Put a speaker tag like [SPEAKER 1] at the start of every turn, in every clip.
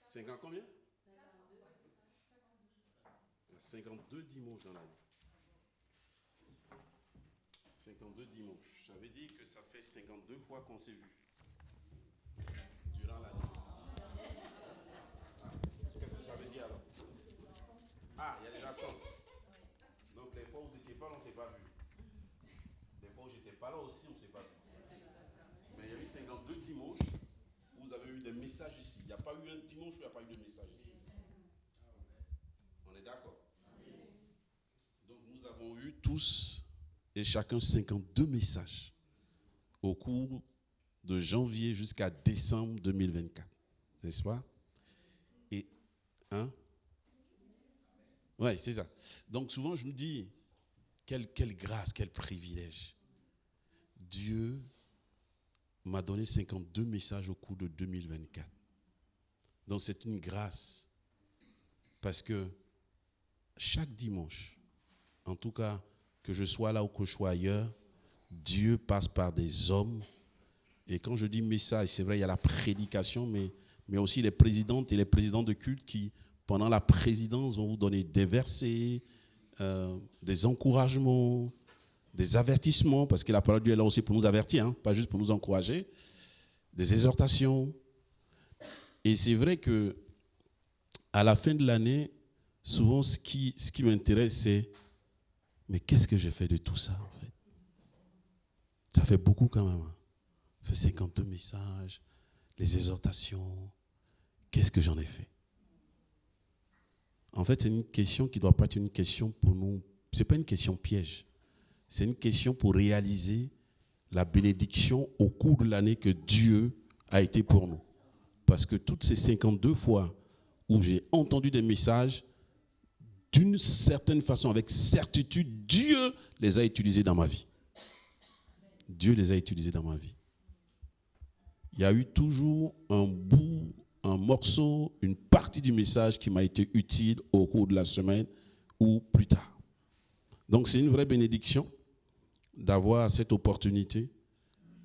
[SPEAKER 1] 50 combien? 52 dimanches dans l'année. 52 dimanches. Ça veut dire que ça fait 52 fois qu'on s'est vu durant l'année. Ah, qu'est-ce que ça veut dire alors? Ah, il y a des absences. Donc les fois où vous n'étiez pas là, on ne s'est pas vu. Les fois où j'étais pas là aussi, on ne s'est pas vu. Mais il y a eu 52 dimanches où vous avez eu des messages ici. Il n'y a pas eu un dimanche où il n'y a pas eu de message ici. On est d'accord? Donc nous avons eu tous et chacun 52 messages au cours de janvier jusqu'à décembre 2024. N'est-ce pas? Et, hein? Ouais, c'est ça. Donc souvent je me dis, quelle grâce, quel privilège. Dieu m'a donné 52 messages au cours de 2024. Donc c'est une grâce. Parce que chaque dimanche, en tout cas, que je sois là ou que je sois ailleurs, Dieu passe par des hommes. Et quand je dis message, c'est vrai, il y a la prédication, mais aussi les présidentes et les présidents de culte qui, pendant la présidence, vont vous donner des versets, des encouragements, des avertissements, parce que la parole de Dieu est là aussi pour nous avertir, hein, pas juste pour nous encourager, des exhortations. Et c'est vrai que à la fin de l'année, souvent ce qui m'intéresse, c'est mais qu'est-ce que j'ai fait de tout ça en fait? Ça fait beaucoup quand même. Ça fait 52 messages, les exhortations. Qu'est-ce que j'en ai fait? En fait, c'est une question qui ne doit pas être une question pour nous. Ce n'est pas une question piège. C'est une question pour réaliser la bénédiction au cours de l'année que Dieu a été pour nous. Parce que toutes ces 52 fois où j'ai entendu des messages, d'une certaine façon, avec certitude, Dieu les a utilisés dans ma vie. Dieu les a utilisés dans ma vie. Il y a eu toujours un bout, un morceau, une partie du message qui m'a été utile au cours de la semaine ou plus tard. Donc c'est une vraie bénédiction d'avoir cette opportunité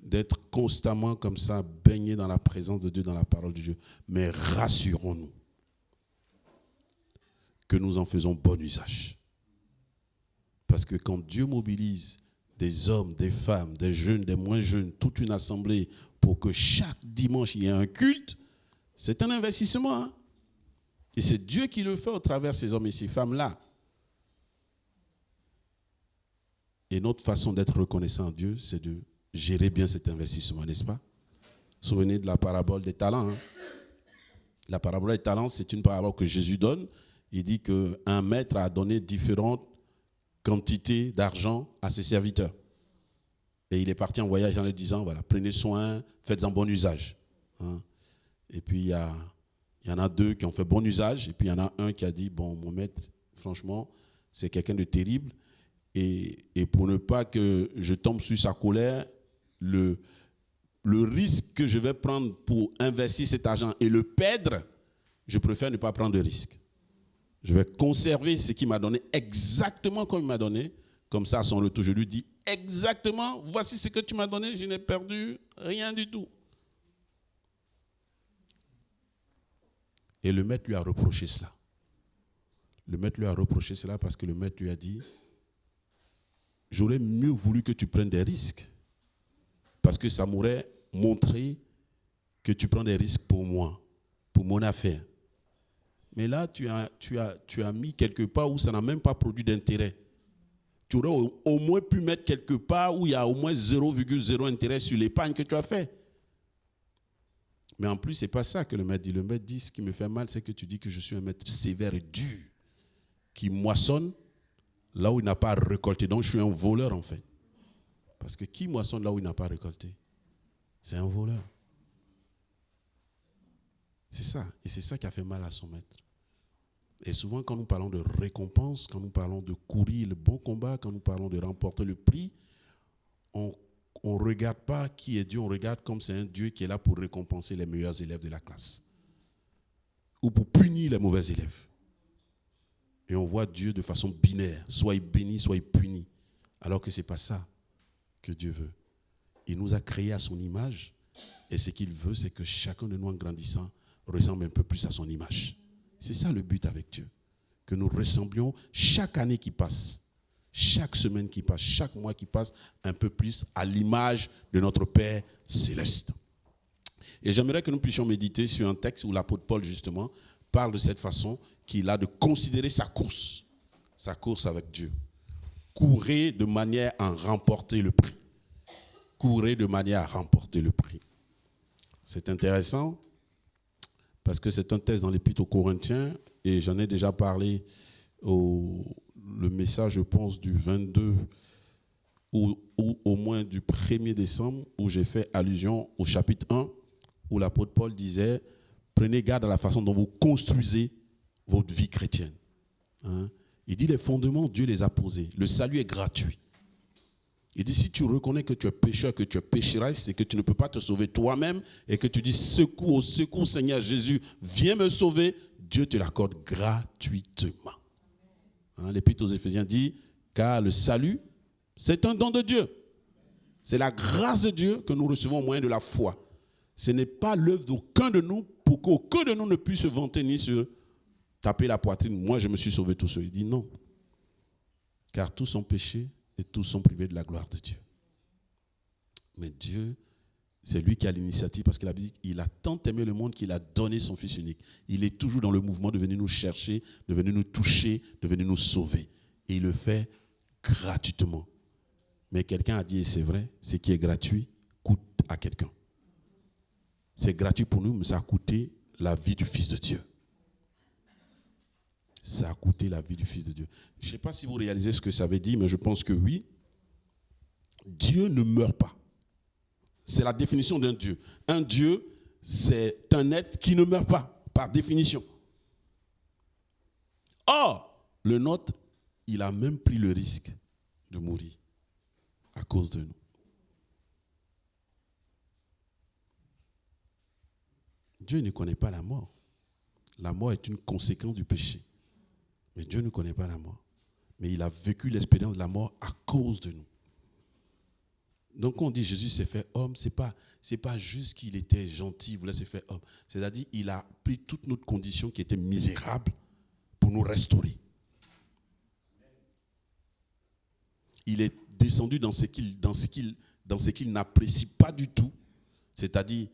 [SPEAKER 1] d'être constamment comme ça, baigné dans la présence de Dieu, dans la parole de Dieu. Mais rassurons-nous que nous en faisons bon usage. Parce que quand Dieu mobilise des hommes, des femmes, des jeunes, des moins jeunes, toute une assemblée pour que chaque dimanche il y ait un culte, c'est un investissement. Hein? Et c'est Dieu qui le fait au travers de ces hommes et ces femmes-là. Et notre façon d'être reconnaissant à Dieu, c'est de gérer bien cet investissement, n'est-ce pas? Souvenez de la parabole des talents. Hein? La parabole des talents, c'est une parabole que Jésus donne. Il dit qu'un maître a donné différentes quantités d'argent à ses serviteurs. Et il est parti en voyage en leur disant, voilà, prenez soin, faites-en bon usage. Hein? Et puis il y en a deux qui ont fait bon usage, et puis il y en a un qui a dit, bon, mon maître, franchement, c'est quelqu'un de terrible, et pour ne pas que je tombe sur sa colère, le risque que je vais prendre pour investir cet argent et le perdre, je préfère ne pas prendre de risque. Je vais conserver ce qu'il m'a donné exactement comme il m'a donné. Comme ça, à son retour, je lui dis exactement, voici ce que tu m'as donné, je n'ai perdu rien du tout. Et le maître lui a reproché cela. Le maître lui a reproché cela parce que le maître lui a dit, j'aurais mieux voulu que tu prennes des risques parce que ça m'aurait montré que tu prends des risques pour moi, pour mon affaire. Mais là, tu as mis quelque part où ça n'a même pas produit d'intérêt. Tu aurais au moins pu mettre quelque part où il y a au moins 0,0 intérêt sur l'épargne que tu as fait. Mais en plus, ce n'est pas ça que le maître dit. Le maître dit, ce qui me fait mal, c'est que tu dis que je suis un maître sévère et dur, qui moissonne là où il n'a pas récolté. Donc, je suis un voleur, en fait. Parce que qui moissonne là où il n'a pas récolté? C'est un voleur. C'est ça. Et c'est ça qui a fait mal à son maître. Et souvent, quand nous parlons de récompense, quand nous parlons de courir le bon combat, quand nous parlons de remporter le prix, on ne regarde pas qui est Dieu, on regarde comme c'est un Dieu qui est là pour récompenser les meilleurs élèves de la classe. Ou pour punir les mauvais élèves. Et on voit Dieu de façon binaire, soit il bénit, soit il punit. Alors que ce n'est pas ça que Dieu veut. Il nous a créés à son image, et ce qu'il veut, c'est que chacun de nous, en grandissant, ressemble un peu plus à son image. C'est ça le but avec Dieu. Que nous ressemblions chaque année qui passe, chaque semaine qui passe, chaque mois qui passe, un peu plus à l'image de notre Père céleste. Et j'aimerais que nous puissions méditer sur un texte où l'apôtre Paul, justement, parle de cette façon qu'il a de considérer sa course avec Dieu. Courez de manière à remporter le prix. Courez de manière à remporter le prix. C'est intéressant parce que c'est un texte dans l'Épître aux Corinthiens et j'en ai déjà parlé le message, je pense, du 22 ou au moins du 1er décembre où j'ai fait allusion au chapitre 1 où l'apôtre Paul disait « Prenez garde à la façon dont vous construisez votre vie chrétienne. » Il dit les fondements, Dieu les a posés. Le salut est gratuit. Il dit si tu reconnais que tu es pécheur, que tu es pécheresse, c'est que tu ne peux pas te sauver toi-même et que tu dis secours, secours Seigneur Jésus, viens me sauver, Dieu te l'accorde gratuitement. L'Épître aux Éphésiens dit car le salut, c'est un don de Dieu. C'est la grâce de Dieu que nous recevons au moyen de la foi. Ce n'est pas l'œuvre d'aucun de nous pour qu'aucun de nous ne puisse se vanter ni se taper la poitrine. Moi, je me suis sauvé tout seul. Il dit non. Car tous sont péchés et tous sont privés de la gloire de Dieu. Mais Dieu, c'est lui qui a l'initiative parce qu'il a tant aimé le monde qu'il a donné son Fils unique. Il est toujours dans le mouvement de venir nous chercher, de venir nous toucher, de venir nous sauver. Et il le fait gratuitement. Mais quelqu'un a dit, et c'est vrai, ce qui est gratuit coûte à quelqu'un. C'est gratuit pour nous, mais ça a coûté la vie du Fils de Dieu. Ça a coûté la vie du Fils de Dieu. Je ne sais pas si vous réalisez ce que ça veut dire, mais je pense que oui. Dieu ne meurt pas. C'est la définition d'un Dieu. Un Dieu, c'est un être qui ne meurt pas, par définition. Or, le nôtre, il a même pris le risque de mourir à cause de nous. Dieu ne connaît pas la mort. La mort est une conséquence du péché. Mais Dieu ne connaît pas la mort. Mais il a vécu l'expérience de la mort à cause de nous. Donc quand on dit Jésus s'est fait homme, c'est pas juste qu'il était gentil, il voulait se faire homme. C'est-à-dire qu'il a pris toute notre condition qui était misérable pour nous restaurer. Il est descendu dans ce qu'il n'apprécie pas du tout. C'est-à-dire,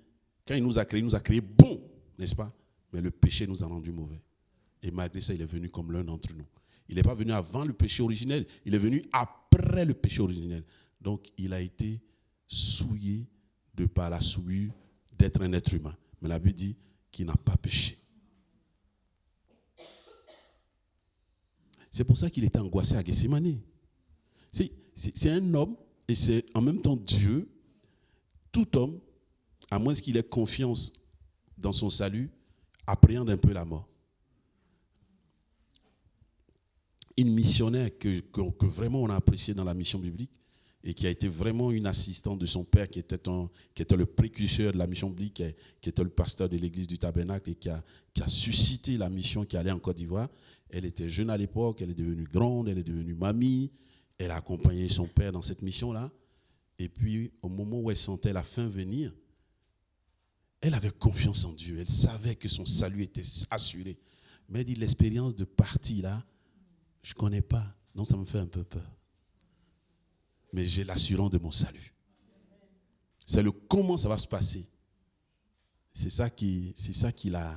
[SPEAKER 1] quand il nous a créé bon, n'est-ce pas? Mais le péché nous a rendus mauvais. Et malgré ça, il est venu comme l'un d'entre nous. Il n'est pas venu avant le péché originel, il est venu après le péché originel. Donc, il a été souillé de par la souillure d'être un être humain. Mais la Bible dit qu'il n'a pas péché. C'est pour ça qu'il était angoissé à Gethsémani. C'est un homme et c'est en même temps Dieu. Tout homme, à moins qu'il ait confiance dans son salut, appréhende un peu la mort. Une missionnaire que vraiment on a appréciée dans la mission biblique et qui a été vraiment une assistante de son père qui était le précurseur de la mission biblique, qui était le pasteur de l'église du Tabernacle et qui a suscité la mission qui allait en Côte d'Ivoire. Elle était jeune à l'époque, elle est devenue grande, elle est devenue mamie, elle a accompagné son père dans cette mission-là. Et puis, au moment où elle sentait la fin venir, elle avait confiance en Dieu, elle savait que son salut était assuré. Mais elle dit, l'expérience de partie là, je ne connais pas, donc ça me fait un peu peur. Mais j'ai l'assurance de mon salut. C'est le comment ça va se passer. C'est ça qui l'a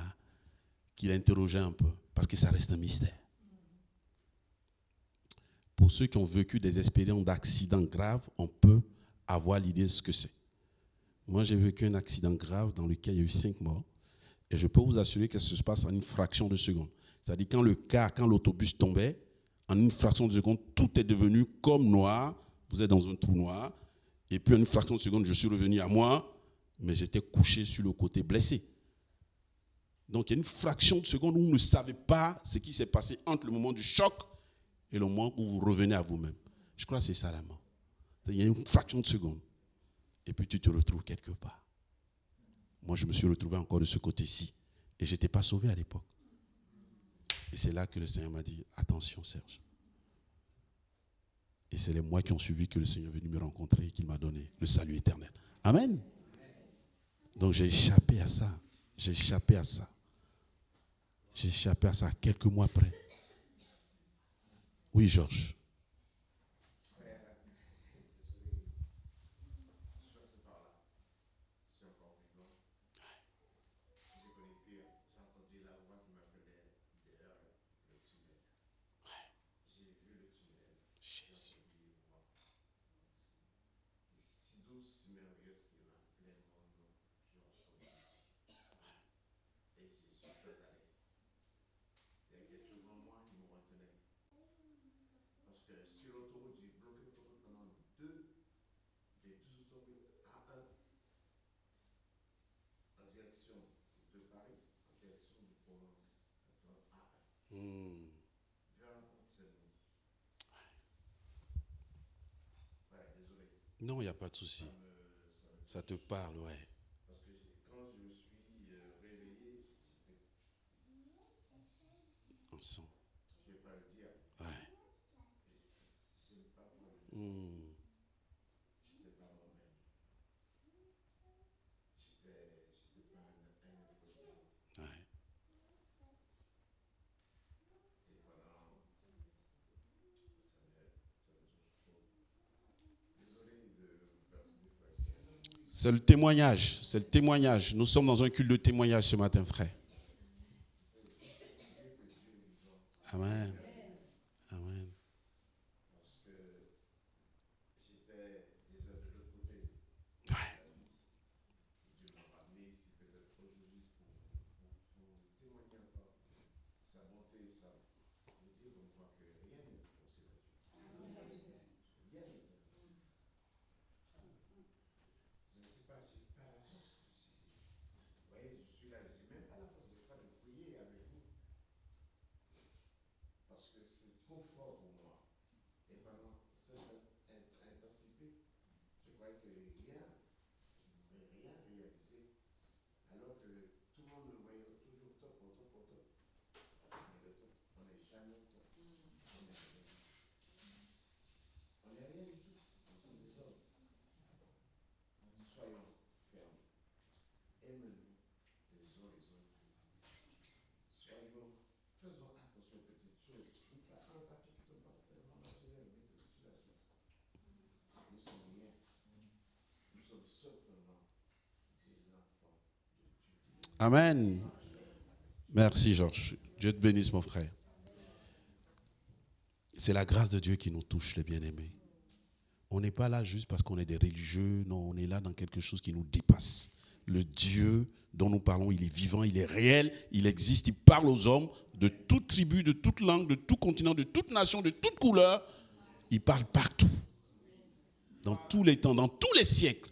[SPEAKER 1] interrogé un peu, parce que ça reste un mystère. Pour ceux qui ont vécu des expériences d'accidents graves, on peut avoir l'idée de ce que c'est. Moi, j'ai vécu un accident grave dans lequel il y a eu 5 morts. Et je peux vous assurer que ça se passe en une fraction de seconde. C'est-à-dire quand l'autobus tombait, en une fraction de seconde, tout est devenu comme noir. Vous êtes dans un trou noir. Et puis en une fraction de seconde, je suis revenu à moi, mais j'étais couché sur le côté blessé. Donc il y a une fraction de seconde où vous ne savez pas ce qui s'est passé entre le moment du choc et le moment où vous revenez à vous-même. Je crois que c'est ça la mort. Il y a une fraction de seconde. Et puis tu te retrouves quelque part. Moi, je me suis retrouvé encore de ce côté-ci. Et je n'étais pas sauvé à l'époque. Et c'est là que le Seigneur m'a dit, attention Serge. Et c'est les mois qui ont suivi que le Seigneur est venu me rencontrer et qu'il m'a donné le salut éternel. Amen. Donc j'ai échappé à ça. J'ai échappé à ça. J'ai échappé à ça quelques mois après. Oui, Georges. Jésus. Hmm. Non, il n'y a pas de souci. Ça te parle, ouais. Ensemble. Ouais. Hmm. Ouais. C'est le témoignage. C'est le témoignage. Nous sommes dans un culte de témoignage ce matin, frère. Amen. Amen. Ouais. Amen. Merci, Georges. Dieu te bénisse, mon frère. C'est la grâce de Dieu qui nous touche, les bien-aimés. On n'est pas là juste parce qu'on est des religieux. Non, on est là dans quelque chose qui nous dépasse. Le Dieu dont nous parlons, il est vivant, il est réel, il existe, il parle aux hommes de toute tribu, de toute langue, de tout continent, de toute nation, de toute couleur. Il parle partout. Dans tous les temps, dans tous les siècles.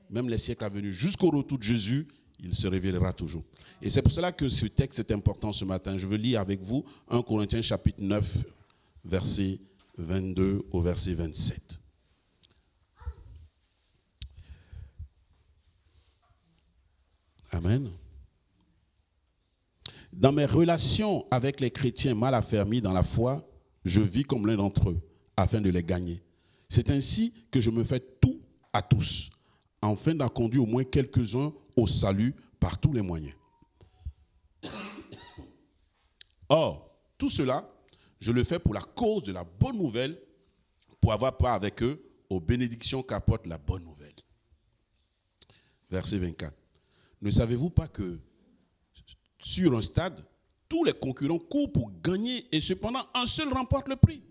[SPEAKER 1] Même les siècles à venir, jusqu'au retour de Jésus, il se révélera toujours. Et c'est pour cela que ce texte est important ce matin. Je veux lire avec vous 1 Corinthiens chapitre 9, verset 22 au verset 27. Amen. Dans mes relations avec les chrétiens mal affermis dans la foi, je vis comme l'un d'entre eux, afin de les gagner. C'est ainsi que je me fais tout à tous, afin d'en conduire au moins quelques-uns au salut par tous les moyens. Or, tout cela, je le fais pour la cause de la bonne nouvelle, pour avoir part avec eux aux bénédictions qu'apporte la bonne nouvelle. Verset 24. Ne savez-vous pas que sur un stade, tous les concurrents courent pour gagner et cependant un seul remporte le prix?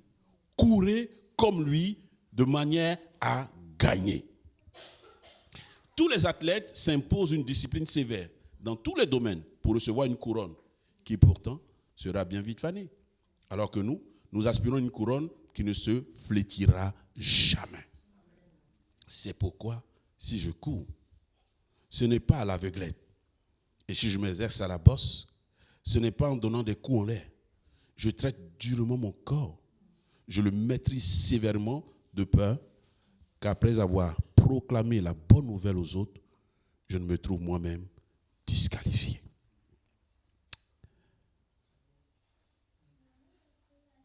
[SPEAKER 1] Courez comme lui de manière à gagner. Tous les athlètes s'imposent une discipline sévère dans tous les domaines pour recevoir une couronne qui pourtant sera bien vite fanée. Alors que nous aspirons à une couronne qui ne se flétira jamais. C'est pourquoi, si je cours, ce n'est pas à l'aveuglette. Et si je m'exerce à la bosse, ce n'est pas en donnant des coups en l'air. Je traite durement mon corps. Je le maîtrise sévèrement de peur qu'après avoir proclamé la bonne nouvelle aux autres, je ne me trouve moi-même disqualifié.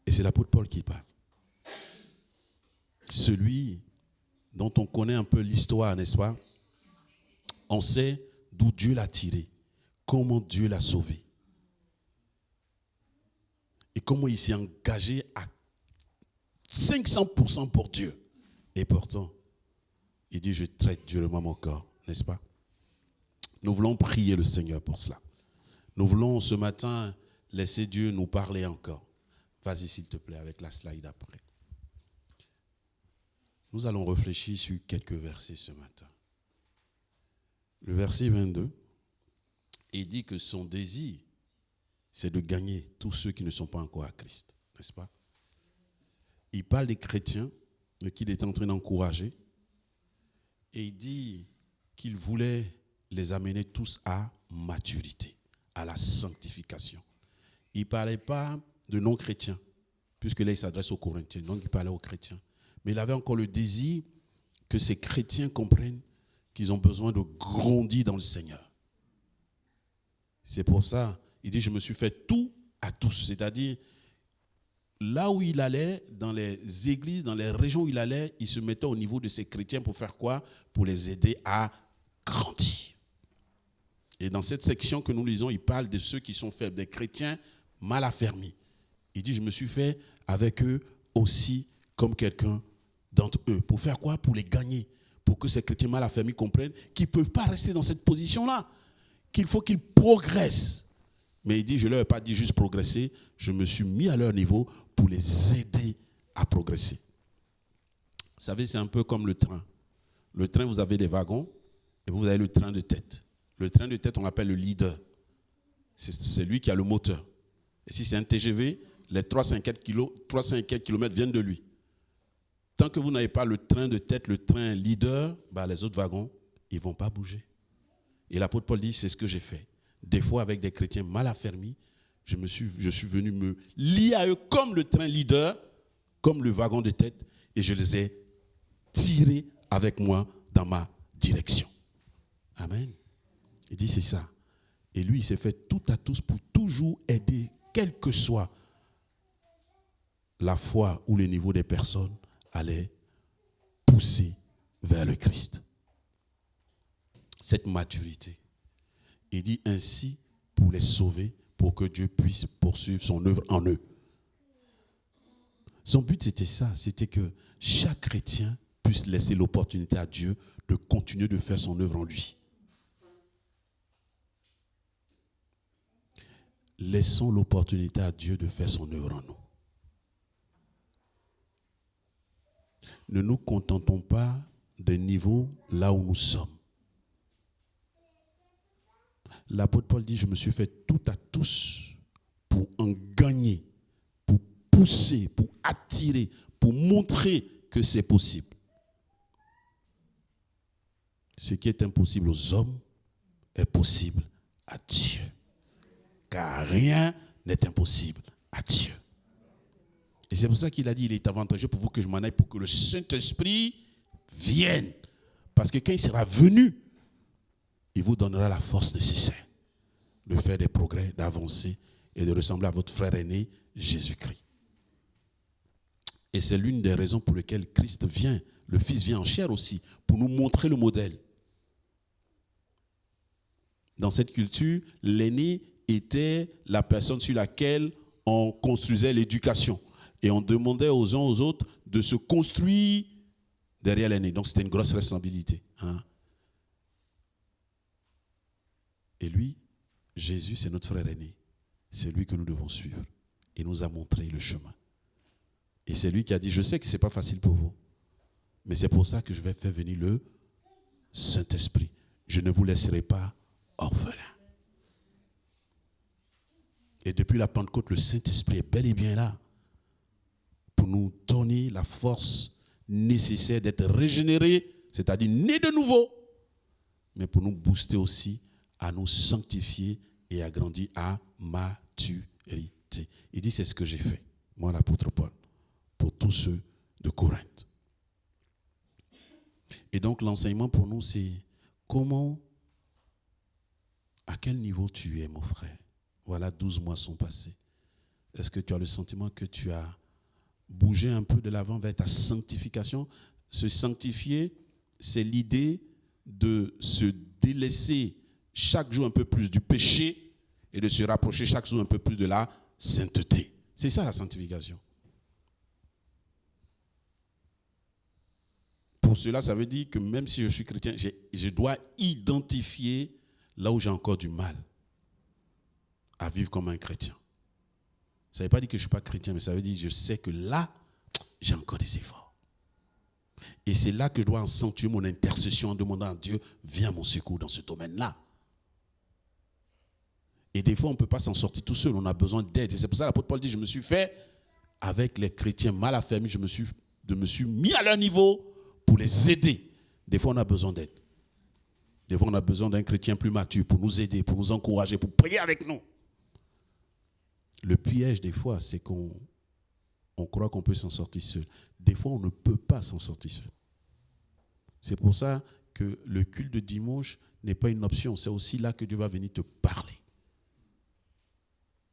[SPEAKER 1] Et c'est l'apôtre Paul qui parle. Celui dont on connaît un peu l'histoire, n'est-ce pas? On sait d'où Dieu l'a tiré, comment Dieu l'a sauvé. Et comment il s'est engagé à 500% pour Dieu. Et pourtant, il dit, je traite durement mon corps, n'est-ce pas? Nous voulons prier le Seigneur pour cela. Nous voulons ce matin laisser Dieu nous parler encore. Vas-y s'il te plaît avec la slide après. Nous allons réfléchir sur quelques versets ce matin. Le verset 22, il dit que son désir, c'est de gagner tous ceux qui ne sont pas encore à Christ, n'est-ce pas? Il parle des chrétiens qu'il est en train d'encourager et il dit qu'il voulait les amener tous à maturité, à la sanctification. Il ne parlait pas de non-chrétiens, puisque là il s'adresse aux Corinthiens, donc il parlait aux chrétiens. Mais il avait encore le désir que ces chrétiens comprennent qu'ils ont besoin de grandir dans le Seigneur. C'est pour ça, il dit, je me suis fait tout à tous. C'est-à-dire, là où il allait, dans les églises, dans les régions où il allait, il se mettait au niveau de ces chrétiens pour faire quoi? Pour les aider à grandir. Et dans cette section que nous lisons, il parle de ceux qui sont faibles, des chrétiens mal affermis. Il dit, je me suis fait avec eux aussi comme quelqu'un d'entre eux. Pour faire quoi? Pour les gagner. Pour que ces chrétiens mal affermis comprennent qu'ils ne peuvent pas rester dans cette position-là. Qu'il faut qu'ils progressent. Mais il dit, je ne leur ai pas dit juste progresser, je me suis mis à leur niveau pour les aider à progresser. Vous savez, c'est un peu comme le train. Le train, vous avez des wagons et vous avez le train de tête. Le train de tête, on l'appelle le leader. C'est lui qui a le moteur. Et si c'est un TGV, les 304 km viennent de lui. Tant que vous n'avez pas le train de tête, le train leader, les autres wagons, ils ne vont pas bouger. Et l'apôtre Paul dit, c'est ce que j'ai fait. Des fois, avec des chrétiens mal affermis, je suis venu me lier à eux comme le train leader, comme le wagon de tête, et je les ai tirés avec moi dans ma direction. Amen. Il dit, c'est ça. Et lui, il s'est fait tout à tous pour toujours aider, quelle que soit la foi ou le niveau des personnes, à les pousser vers le Christ. Cette maturité. Il dit ainsi pour les sauver, pour que Dieu puisse poursuivre son œuvre en eux. Son but, c'était ça, c'était que chaque chrétien puisse laisser l'opportunité à Dieu de continuer de faire son œuvre en lui. Laissons l'opportunité à Dieu de faire son œuvre en nous. Ne nous contentons pas des niveaux là où nous sommes. L'apôtre Paul dit, je me suis fait tout à tous pour en gagner, pour pousser, pour attirer, pour montrer que c'est possible. Ce qui est impossible aux hommes est possible à Dieu. Car rien n'est impossible à Dieu. Et c'est pour ça qu'il a dit, il est avantageux pour vous que je m'en aille pour que le Saint-Esprit vienne. Parce que quand il sera venu, il vous donnera la force nécessaire de faire des progrès, d'avancer et de ressembler à votre frère aîné, Jésus-Christ. Et c'est l'une des raisons pour lesquelles Christ vient, le Fils vient en chair aussi, pour nous montrer le modèle. Dans cette culture, l'aîné était la personne sur laquelle on construisait l'éducation. Et on demandait aux uns aux autres de se construire derrière l'aîné. Donc c'était une grosse responsabilité. Et lui, Jésus, c'est notre frère aîné. C'est lui que nous devons suivre. Il nous a montré le chemin. Et c'est lui qui a dit, je sais que ce n'est pas facile pour vous, mais c'est pour ça que je vais faire venir le Saint-Esprit. Je ne vous laisserai pas orphelins. Et depuis la Pentecôte, le Saint-Esprit est bel et bien là pour nous donner la force nécessaire d'être régénérés, c'est-à-dire nés de nouveau, mais pour nous booster aussi à nous sanctifier et à grandir à maturité. Il dit, c'est ce que j'ai fait, moi l'apôtre Paul, pour tous ceux de Corinthe. Et donc l'enseignement pour nous, c'est comment, à quel niveau tu es, mon frère? Voilà, 12 mois sont passés. Est-ce que tu as le sentiment que tu as bougé un peu de l'avant vers ta sanctification? Se sanctifier, c'est l'idée de se délaisser chaque jour un peu plus du péché et de se rapprocher chaque jour un peu plus de la sainteté. C'est ça la sanctification. Pour cela, ça veut dire que même si je suis chrétien, je dois identifier là où j'ai encore du mal à vivre comme un chrétien. Ça ne veut pas dire que je ne suis pas chrétien, mais ça veut dire que je sais que là, j'ai encore des efforts. Et c'est là que je dois accentuer mon intercession en demandant à Dieu, viens à mon secours dans ce domaine-là. Et des fois, on ne peut pas s'en sortir tout seul, on a besoin d'aide. Et c'est pour ça que l'apôtre Paul dit, je me suis fait, avec les chrétiens mal affermis, je me suis mis à leur niveau pour les aider. Des fois, on a besoin d'aide. Des fois, on a besoin d'un chrétien plus mature pour nous aider, pour nous encourager, pour prier avec nous. Le piège, des fois, c'est qu'on croit qu'on peut s'en sortir seul. Des fois, on ne peut pas s'en sortir seul. C'est pour ça que le culte de dimanche n'est pas une option. C'est aussi là que Dieu va venir te parler.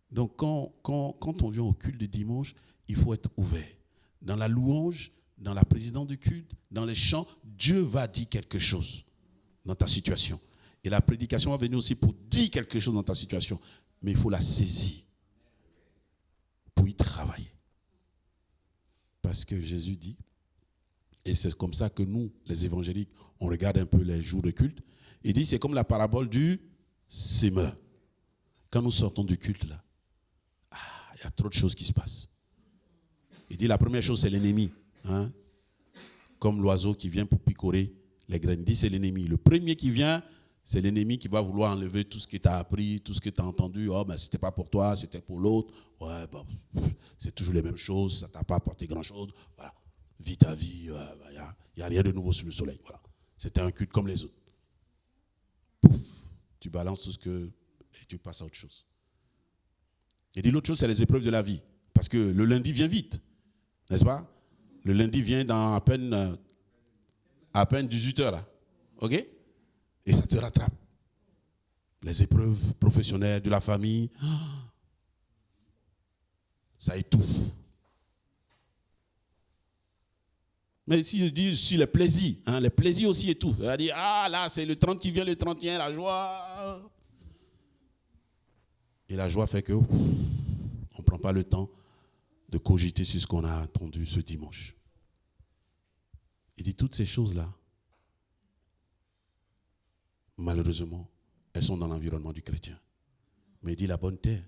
[SPEAKER 1] Donc, quand on vient au culte de dimanche, il faut être ouvert. Dans la louange, dans la présidence du culte, dans les chants, Dieu va dire quelque chose dans ta situation. Et la prédication va venir aussi pour dire quelque chose dans ta situation. Mais il faut la saisir pour y travailler. Parce que Jésus dit, et c'est comme ça que nous, les évangéliques, on regarde un peu les jours de culte, il dit c'est comme la parabole du sémeur. Quand nous sortons du culte là, il y a trop de choses qui se passent. Il dit la première chose c'est l'ennemi. Hein? Comme l'oiseau qui vient pour picorer les graines. Il dit c'est l'ennemi. Le premier qui vient, c'est l'ennemi qui va vouloir enlever tout ce que tu as appris, tout ce que tu as entendu. Oh, ben, c'était pas pour toi, c'était pour l'autre. Ouais, ben, c'est toujours les mêmes choses, ça ne t'a pas apporté grand-chose. Voilà. Vis ta vie, il n'y a rien de nouveau sous le soleil. Voilà. C'était un culte comme les autres. Pouf, tu balances tout ce que... et tu passes à autre chose. Et dit l'autre chose, c'est les épreuves de la vie. Parce que le lundi vient vite, n'est-ce pas? Le lundi vient dans à peine 18 heures, là. OK? Et ça te rattrape. Les épreuves professionnelles de la famille, ça étouffe. Mais si je dis sur les plaisirs aussi étouffent. C'est-à-dire, là, c'est le 30 qui vient, le 31, la joie. Et la joie fait que on ne prend pas le temps de cogiter sur ce qu'on a entendu ce dimanche. Il dit toutes ces choses-là, malheureusement, elles sont dans l'environnement du chrétien. Mais il dit la bonne terre,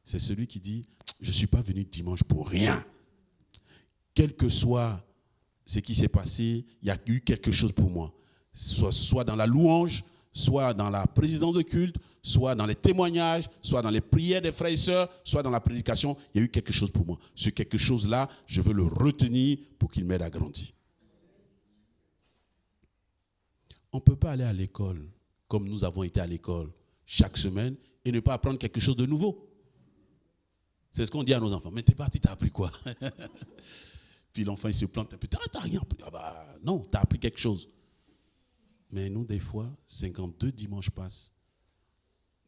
[SPEAKER 1] c'est celui qui dit, je ne suis pas venu dimanche pour rien. Quel que soit ce qui s'est passé, il y a eu quelque chose pour moi. Soit dans la louange, soit dans la présidence de culte, soit dans les témoignages, soit dans les prières des frères et sœurs, soit dans la prédication, il y a eu quelque chose pour moi. Ce quelque chose-là, je veux le retenir pour qu'il m'aide à grandir. On ne peut pas aller à l'école comme nous avons été à l'école chaque semaine et ne pas apprendre quelque chose de nouveau. C'est ce qu'on dit à nos enfants. Mais t'es parti, t'as appris quoi? Puis l'enfant, il se plante un peu. T'as rien appris. Non, t'as appris quelque chose. Mais nous, des fois, 52 dimanches passent.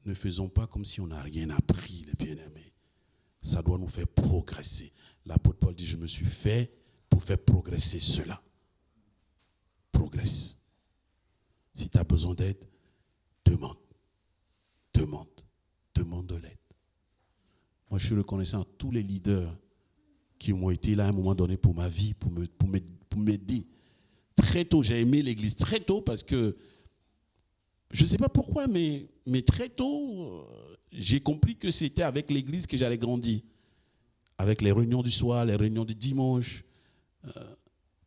[SPEAKER 1] Ne faisons pas comme si on n'a rien appris, les bien-aimés. Ça doit nous faire progresser. L'apôtre Paul dit, je me suis fait pour faire progresser cela. Progresse. Si tu as besoin d'aide, demande de l'aide. Moi, je suis reconnaissant à tous les leaders qui m'ont été là à un moment donné pour ma vie, pour m'aider. Très tôt, j'ai aimé l'église très tôt parce que, je ne sais pas pourquoi, mais très tôt, j'ai compris que c'était avec l'église que j'allais grandir. Avec les réunions du soir, les réunions du dimanche.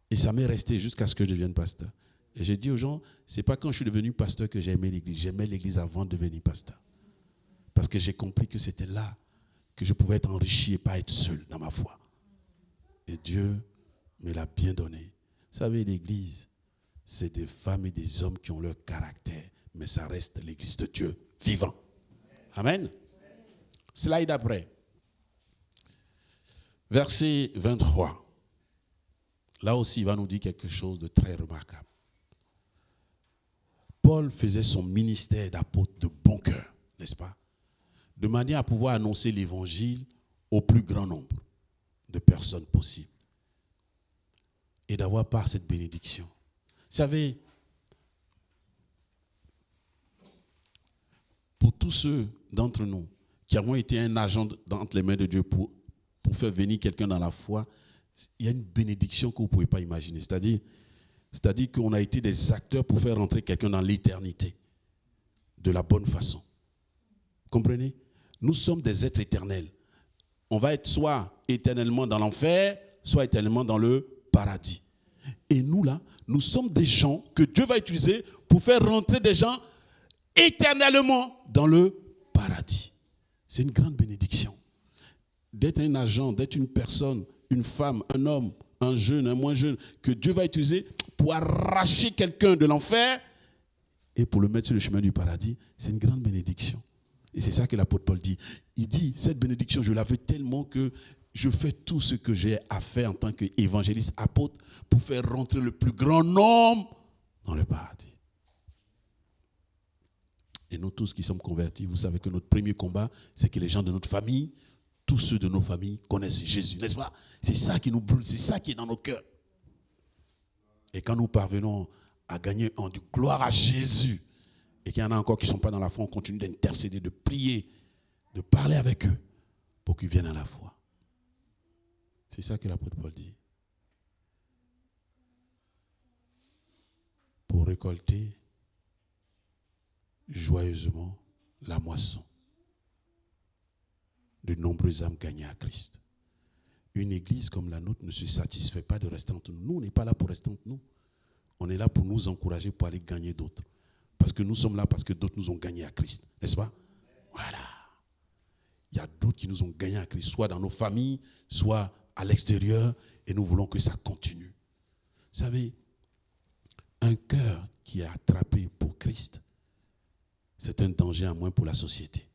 [SPEAKER 1] Et ça m'est resté jusqu'à ce que je devienne pasteur. Et j'ai dit aux gens, ce n'est pas quand je suis devenu pasteur que j'ai aimé l'église. J'aimais l'église avant de devenir pasteur. Parce que j'ai compris que c'était là que je pouvais être enrichi et pas être seul dans ma foi. Et Dieu me l'a bien donné. Vous savez, l'église, c'est des femmes et des hommes qui ont leur caractère. Mais ça reste l'église de Dieu vivant. Amen. Slide après. Verset 23. Là aussi, il va nous dire quelque chose de très remarquable. Paul faisait son ministère d'apôtre de bon cœur, n'est-ce pas? De manière à pouvoir annoncer l'évangile au plus grand nombre de personnes possible. Et d'avoir par cette bénédiction. Vous savez, pour tous ceux d'entre nous qui avons été un agent entre les mains de Dieu pour faire venir quelqu'un dans la foi, il y a une bénédiction que vous ne pouvez pas imaginer. C'est-à-dire qu'on a été des acteurs pour faire rentrer quelqu'un dans l'éternité de la bonne façon. Vous comprenez? Nous sommes des êtres éternels. On va être soit éternellement dans l'enfer, soit éternellement dans le paradis. Et nous, là, nous sommes des gens que Dieu va utiliser pour faire rentrer des gens éternellement dans le paradis. C'est une grande bénédiction. D'être un agent, d'être une personne, une femme, un homme, un jeune, un moins jeune, que Dieu va utiliser pour arracher quelqu'un de l'enfer et pour le mettre sur le chemin du paradis, c'est une grande bénédiction. Et c'est ça que l'apôtre Paul dit. Il dit, cette bénédiction, je la veux tellement que je fais tout ce que j'ai à faire en tant qu'évangéliste, apôtre, pour faire rentrer le plus grand nombre dans le paradis. Et nous tous qui sommes convertis, vous savez que notre premier combat, c'est que les gens de notre famille, tous ceux de nos familles connaissent Jésus, n'est-ce pas? C'est ça qui nous brûle, c'est ça qui est dans nos cœurs. Et quand nous parvenons à gagner en gloire à Jésus, et qu'il y en a encore qui ne sont pas dans la foi, on continue d'intercéder, de prier, de parler avec eux pour qu'ils viennent à la foi. C'est ça que l'apôtre Paul dit. Pour récolter joyeusement la moisson de nombreuses âmes gagnées à Christ. Une église comme la nôtre ne se satisfait pas de rester entre nous. Nous, on n'est pas là pour rester entre nous. On est là pour nous encourager, pour aller gagner d'autres. Parce que nous sommes là parce que d'autres nous ont gagnés à Christ. N'est-ce pas? Voilà. Il y a d'autres qui nous ont gagnés à Christ, soit dans nos familles, soit à l'extérieur, et nous voulons que ça continue. Vous savez, un cœur qui est attrapé pour Christ, c'est un danger en moins pour la société.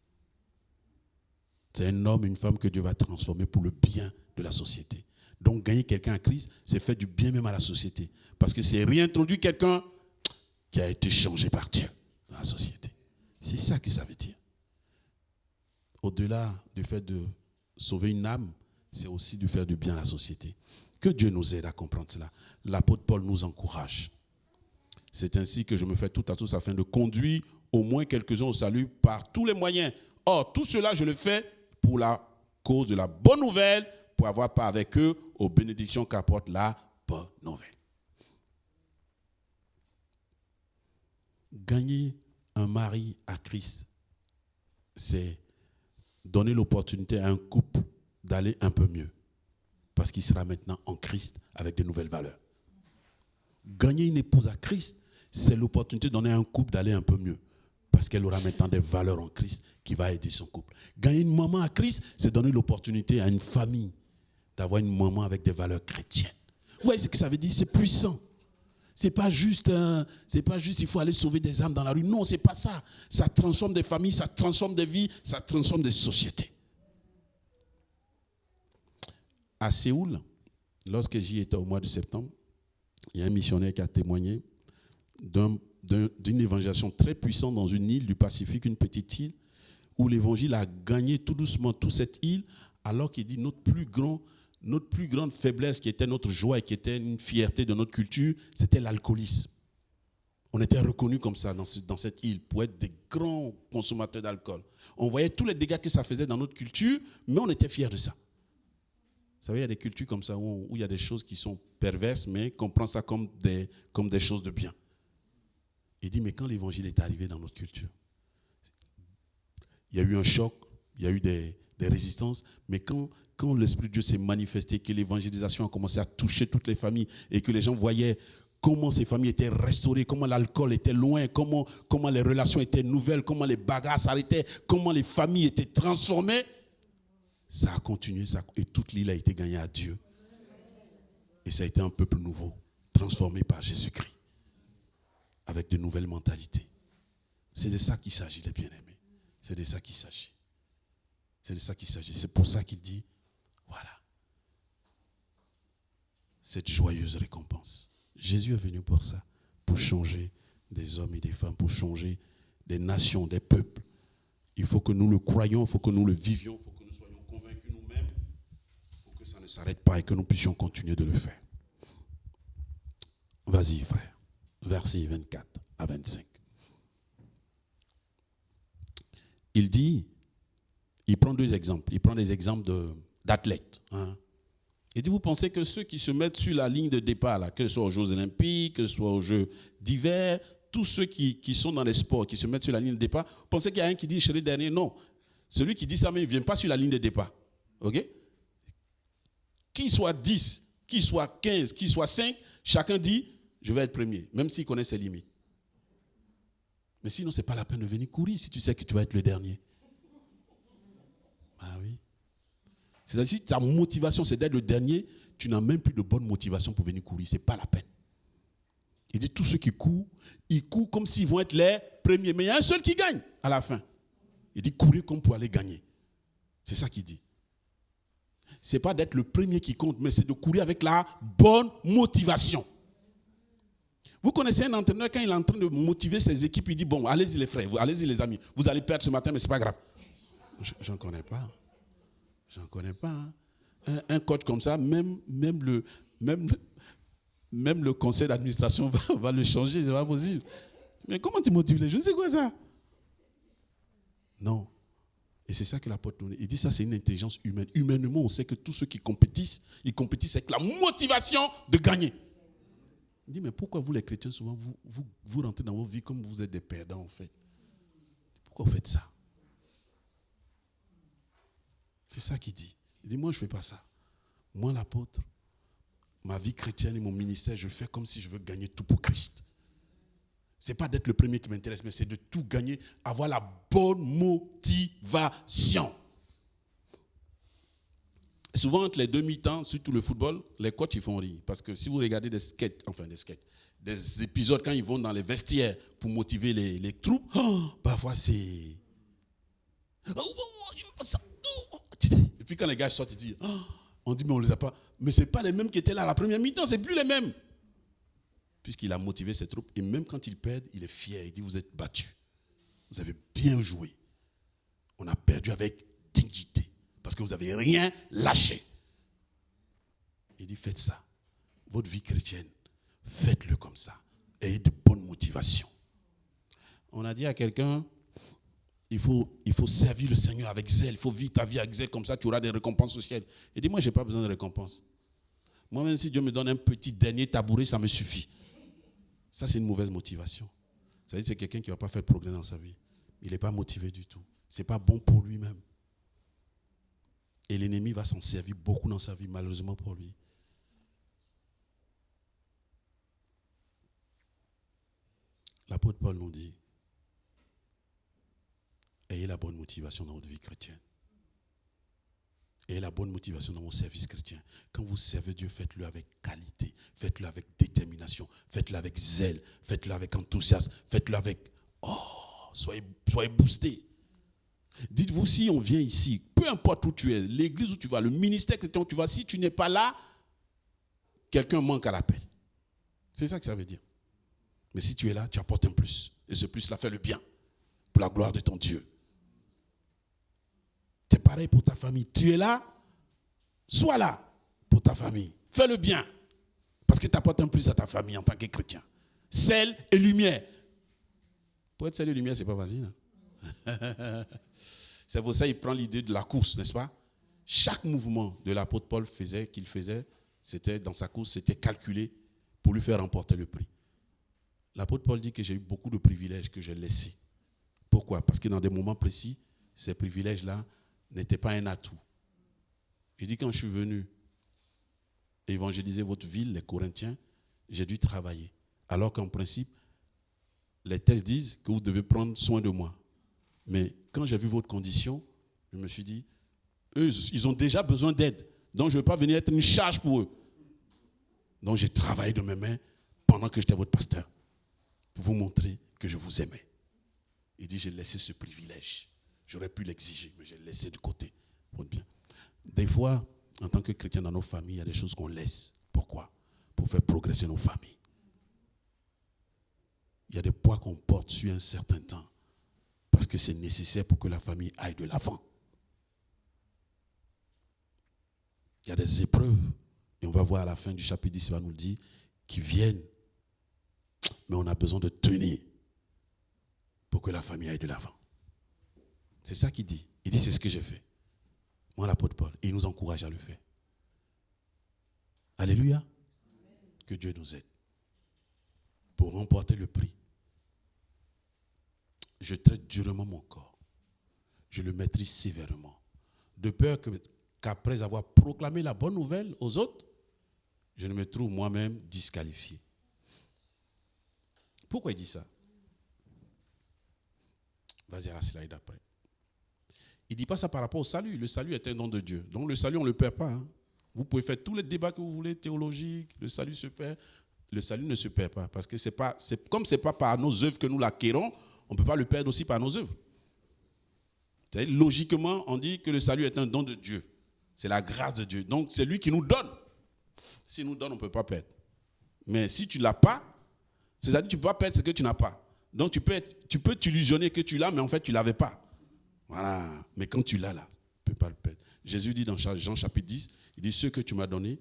[SPEAKER 1] C'est un homme, une femme que Dieu va transformer pour le bien de la société. Donc gagner quelqu'un à Christ, c'est faire du bien même à la société. Parce que c'est réintroduire quelqu'un qui a été changé par Dieu dans la société. C'est ça que ça veut dire. Au-delà du fait de sauver une âme, c'est aussi de faire du bien à la société. Que Dieu nous aide à comprendre cela. L'apôtre Paul nous encourage. C'est ainsi que je me fais tout à tous afin de conduire au moins quelques-uns au salut par tous les moyens. Or, tout cela, je le fais pour la cause de la bonne nouvelle, pour avoir part avec eux aux bénédictions qu'apporte la bonne nouvelle. Gagner un mari à Christ, c'est donner l'opportunité à un couple d'aller un peu mieux. Parce qu'il sera maintenant en Christ avec de nouvelles valeurs. Gagner une épouse à Christ, c'est l'opportunité de donner à un couple d'aller un peu mieux. Parce qu'elle aura maintenant des valeurs en Christ qui va aider son couple. Gagner une maman à Christ, c'est donner l'opportunité à une famille d'avoir une maman avec des valeurs chrétiennes. Vous voyez ce que ça veut dire? C'est puissant. C'est pas juste il faut aller sauver des âmes dans la rue. Non, c'est pas ça. Ça transforme des familles, ça transforme des vies, ça transforme des sociétés. À Séoul, lorsque j'y étais au mois de septembre, il y a un missionnaire qui a témoigné d'une évangélisation très puissante dans une île du Pacifique, une petite île, où l'évangile a gagné tout doucement toute cette île, alors qu'il dit notre plus grande faiblesse, qui était notre joie et qui était une fierté de notre culture, c'était l'alcoolisme. On était reconnus comme ça dans cette île pour être des grands consommateurs d'alcool. On voyait tous les dégâts que ça faisait dans notre culture, mais on était fiers de ça. Vous savez, il y a des cultures comme ça où il y a des choses qui sont perverses, mais qu'on prend ça comme des choses de bien. Il dit, mais quand l'évangile est arrivé dans notre culture, il y a eu un choc, il y a eu des résistances, mais quand l'Esprit de Dieu s'est manifesté, que l'évangélisation a commencé à toucher toutes les familles et que les gens voyaient comment ces familles étaient restaurées, comment l'alcool était loin, comment les relations étaient nouvelles, comment les bagarres s'arrêtaient, comment les familles étaient transformées, ça a continué, et toute l'île a été gagnée à Dieu. Et ça a été un peuple nouveau, transformé par Jésus-Christ, avec de nouvelles mentalités. C'est de ça qu'il s'agit, les bien-aimés. C'est de ça qu'il s'agit. C'est de ça qu'il s'agit. C'est pour ça qu'il dit, voilà, cette joyeuse récompense. Jésus est venu pour ça, pour changer des hommes et des femmes, pour changer des nations, des peuples. Il faut que nous le croyions, il faut que nous le vivions, il faut que nous soyons convaincus nous-mêmes, pour que ça ne s'arrête pas et que nous puissions continuer de le faire. Vas-y, frère. Versets 24 à 25. il dit, il prend deux exemples. Il prend des exemples d'athlètes. Il dit, vous pensez que ceux qui se mettent sur la ligne de départ, là, que ce soit aux Jeux Olympiques, que ce soit aux Jeux d'hiver, tous ceux qui sont dans les sports, qui se mettent sur la ligne de départ, vous pensez qu'il y a un qui dit, je serai dernier? Non. Celui qui dit ça, mais il ne vient pas sur la ligne de départ. OK? Qu'il soit 10, qu'il soit 15, qu'il soit 5, chacun dit, je vais être premier, même s'il connaît ses limites. Mais sinon, ce n'est pas la peine de venir courir si tu sais que tu vas être le dernier. Ah oui. C'est-à-dire, si ta motivation, c'est d'être le dernier, tu n'as même plus de bonne motivation pour venir courir. Ce n'est pas la peine. Il dit, tous ceux qui courent, ils courent comme s'ils vont être les premiers. Mais il y a un seul qui gagne à la fin. Il dit, courir comme pour aller gagner. C'est ça qu'il dit. Ce n'est pas d'être le premier qui compte, mais c'est de courir avec la bonne motivation. Vous connaissez un entraîneur, quand il est en train de motiver ses équipes, il dit, bon, allez-y les frères, allez-y les amis, vous allez perdre ce matin, mais ce n'est pas grave. Je n'en connais pas. J'en connais pas. Un coach comme ça, même le conseil d'administration va le changer, c'est pas possible. Mais comment tu motives les jeunes? C'est quoi ça? Non. Et c'est ça que l'apôtre nous dit. Il dit ça, c'est une intelligence humaine. Humainement, on sait que tous ceux qui compétissent, ils compétissent avec la motivation de gagner. Il dit, mais pourquoi vous les chrétiens, souvent, vous rentrez dans vos vies comme vous êtes des perdants, en fait? Pourquoi vous faites ça? C'est ça qu'il dit. Il dit, moi, je ne fais pas ça. Moi, l'apôtre, ma vie chrétienne et mon ministère, je fais comme si je veux gagner tout pour Christ. Ce n'est pas d'être le premier qui m'intéresse, mais c'est de tout gagner, avoir la bonne motivation. Souvent, entre les deux mi-temps, surtout le football, les coachs, ils font rire. Parce que si vous regardez des épisodes quand ils vont dans les vestiaires pour motiver les troupes, parfois c'est... Et puis quand les gars sortent, ils disent, on dit, mais on ne les a pas. Mais ce n'est pas les mêmes qui étaient là à la première mi-temps, ce n'est plus les mêmes. Puisqu'il a motivé ses troupes. Et même quand ils perdent, il est fier. Il dit, vous êtes battus. Vous avez bien joué. On a perdu avec dignité. Parce que vous n'avez rien lâché. Il dit, faites ça. Votre vie chrétienne, faites-le comme ça. Ayez de bonnes motivations. On a dit à quelqu'un, il faut servir le Seigneur avec zèle. Il faut vivre ta vie avec zèle. Comme ça, tu auras des récompenses au ciel. Il dit, moi, je n'ai pas besoin de récompenses. Moi, même si Dieu me donne un petit dernier tabouret, ça me suffit. Ça, c'est une mauvaise motivation. Ça veut dire que c'est quelqu'un qui ne va pas faire de progrès dans sa vie. Il n'est pas motivé du tout. Ce n'est pas bon pour lui-même. Et l'ennemi va s'en servir beaucoup dans sa vie, malheureusement pour lui. L'apôtre Paul nous dit, ayez la bonne motivation dans votre vie chrétienne. Ayez la bonne motivation dans vos services chrétiens. Quand vous servez Dieu, faites-le avec qualité, faites-le avec détermination, faites-le avec zèle, faites-le avec enthousiasme, faites-le avec... soyez boostés. Dites-vous, si on vient ici, peu importe où tu es, l'église où tu vas, le ministère chrétien où tu vas, si tu n'es pas là, quelqu'un manque à l'appel. C'est ça que ça veut dire. Mais si tu es là, tu apportes un plus. Et ce plus-là fait le bien pour la gloire de ton Dieu. C'est pareil pour ta famille. Tu es là, sois là pour ta famille. Fais le bien. Parce que tu apportes un plus à ta famille en tant que chrétien. Sel et lumière. Pour être sel et lumière, ce n'est pas facile. C'est pour ça qu'il prend l'idée de la course, n'est-ce pas? Chaque mouvement de l'apôtre Paul qu'il faisait, c'était dans sa course, c'était calculé pour lui faire remporter le prix. L'apôtre Paul dit que j'ai eu beaucoup de privilèges que j'ai laissés. Pourquoi? Parce que dans des moments précis, ces privilèges-là n'étaient pas un atout. Il dit, quand je suis venu évangéliser votre ville, les Corinthiens, j'ai dû travailler. Alors qu'en principe, les textes disent que vous devez prendre soin de moi. Mais quand j'ai vu votre condition, je me suis dit, eux, ils ont déjà besoin d'aide. Donc je ne veux pas venir être une charge pour eux. Donc j'ai travaillé de mes mains pendant que j'étais votre pasteur. Pour vous montrer que je vous aimais. Il dit, j'ai laissé ce privilège. J'aurais pu l'exiger, mais j'ai laissé de côté. Bien. Des fois, en tant que chrétien dans nos familles, il y a des choses qu'on laisse. Pourquoi? Pour faire progresser nos familles. Il y a des poids qu'on porte sur un certain temps. Parce que c'est nécessaire pour que la famille aille de l'avant. Il y a des épreuves. Et on va voir à la fin du chapitre 10, il va nous le dire, qui viennent. Mais on a besoin de tenir pour que la famille aille de l'avant. C'est ça qu'il dit. Il dit, c'est ce que j'ai fait. Moi, l'apôtre Paul. Et il nous encourage à le faire. Alléluia. Que Dieu nous aide. Pour remporter le prix. Je traite durement mon corps. Je le maîtrise sévèrement. De peur qu'après avoir proclamé la bonne nouvelle aux autres, je ne me trouve moi-même disqualifié. Pourquoi il dit ça? Vas-y à la slide après. Il ne dit pas ça par rapport au salut. Le salut est un don de Dieu. Donc le salut, on ne le perd pas. Hein. Vous pouvez faire tous les débats que vous voulez, théologiques, le salut se perd. Le salut ne se perd pas. Parce que comme ce n'est pas par nos œuvres que nous l'acquérons, on ne peut pas le perdre aussi par nos œuvres. Logiquement, on dit que le salut est un don de Dieu. C'est la grâce de Dieu. Donc c'est lui qui nous donne. S'il nous donne, on ne peut pas perdre. Mais si tu ne l'as pas, c'est-à-dire que tu ne peux pas perdre ce que tu n'as pas. Donc tu peux t'illusionner que tu l'as, mais en fait tu ne l'avais pas. Voilà. Mais quand tu l'as là, tu ne peux pas le perdre. Jésus dit dans Jean chapitre 10, il dit, ceux que tu m'as donnés,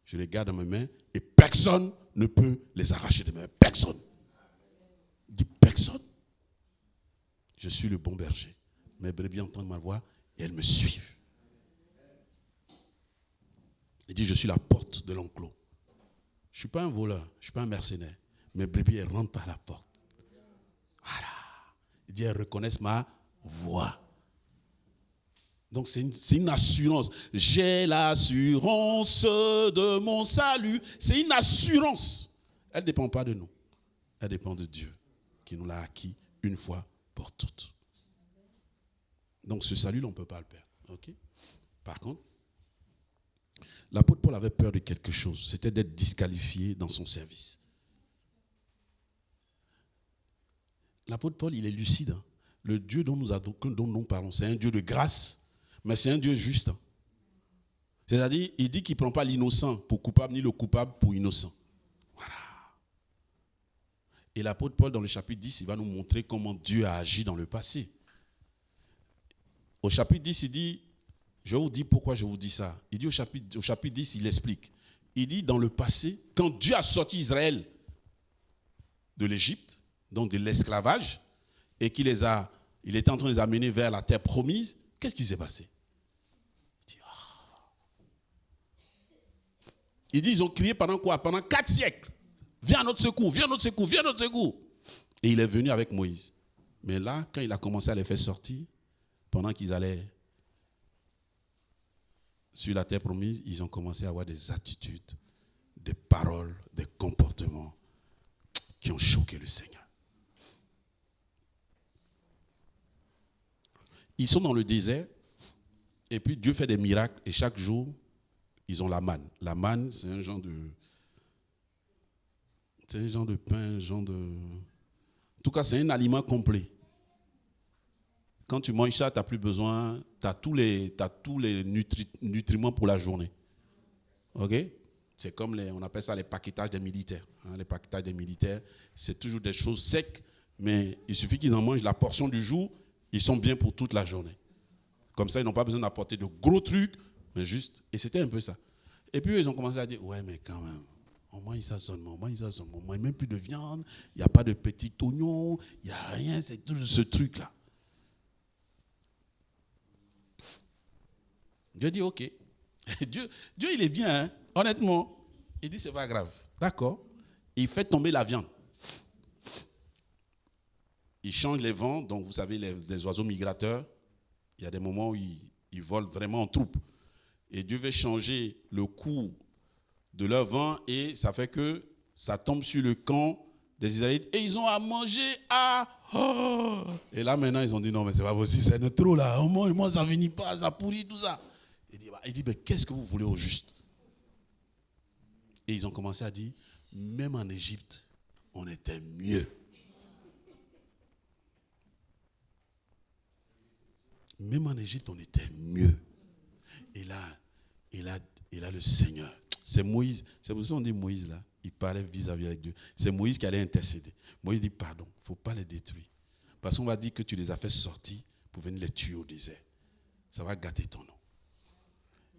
[SPEAKER 1] je les garde dans mes mains et personne ne peut les arracher de mes mains. Personne. Il dit personne. Je suis le bon berger. Mes brebis entendent ma voix et elles me suivent. Il dit, je suis la porte de l'enclos. Je ne suis pas un voleur, je ne suis pas un mercenaire. Mes brebis, elles rentrent par la porte. Voilà. Il dit, elles reconnaissent ma voix. Donc c'est une assurance. J'ai l'assurance de mon salut. C'est une assurance. Elle ne dépend pas de nous. Elle dépend de Dieu qui nous l'a acquis une fois pour toutes. Donc ce salut, on ne peut pas le perdre. Okay? Par contre, l'apôtre Paul avait peur de quelque chose. C'était d'être disqualifié dans son service. L'apôtre Paul, il est lucide. Hein? Le Dieu dont nous parlons, c'est un Dieu de grâce, mais c'est un Dieu juste. Hein? C'est-à-dire, il dit qu'il ne prend pas l'innocent pour coupable, ni le coupable pour innocent. Voilà. Et l'apôtre Paul, dans le chapitre 10, il va nous montrer comment Dieu a agi dans le passé. Au chapitre 10, il dit, je vous dis pourquoi je vous dis ça. Il dit au chapitre 10, il explique. Il dit, dans le passé, quand Dieu a sorti Israël de l'Égypte, donc de l'esclavage, et qu'il était en train de les amener vers la terre promise, qu'est-ce qui s'est passé? Il dit, ils ont crié pendant quoi? Pendant 4 siècles. Viens à notre secours, viens à notre secours, viens à notre secours. Et il est venu avec Moïse. Mais là, quand il a commencé à les faire sortir, pendant qu'ils allaient sur la terre promise, ils ont commencé à avoir des attitudes, des paroles, des comportements qui ont choqué le Seigneur. Ils sont dans le désert, et puis Dieu fait des miracles, et chaque jour, ils ont la manne. La manne, c'est un genre de pain, En tout cas, c'est un aliment complet. Quand tu manges ça, tu n'as plus besoin, tu as tous les nutriments pour la journée. OK? C'est comme on appelle ça les paquetages des militaires. Hein, les paquetages des militaires, c'est toujours des choses secs, mais il suffit qu'ils en mangent la portion du jour, ils sont bien pour toute la journée. Comme ça, ils n'ont pas besoin d'apporter de gros trucs, mais juste, et c'était un peu ça. Et puis, ils ont commencé à dire, ouais, mais quand même, on mange ça seulement, on ne mange même plus de viande, il n'y a pas de petits oignons, il n'y a rien, c'est tout ce truc-là. Dieu dit, ok. Dieu, il est bien, hein? Honnêtement. Il dit, c'est pas grave. D'accord. Il fait tomber la viande. Il change les vents. Donc, vous savez, les oiseaux migrateurs, il y a des moments où ils volent vraiment en troupe. Et Dieu veut changer le cours de leur vent et ça fait que ça tombe sur le camp des Israélites. Et ils ont à manger Et là, maintenant, ils ont dit, non, mais c'est pas possible, c'est trop là. Moi, ça finit pas, ça pourrit, tout ça. Il dit, mais qu'est-ce que vous voulez au juste? Et ils ont commencé à dire, même en Égypte, on était mieux. Même en Égypte, on était mieux. Et là, le Seigneur, c'est Moïse, c'est pour ça qu'on dit Moïse là, il parlait vis-à-vis avec Dieu. C'est Moïse qui allait intercéder. Moïse dit, pardon, il ne faut pas les détruire. Parce qu'on va dire que tu les as fait sortir pour venir les tuer au désert. Ça va gâter ton nom.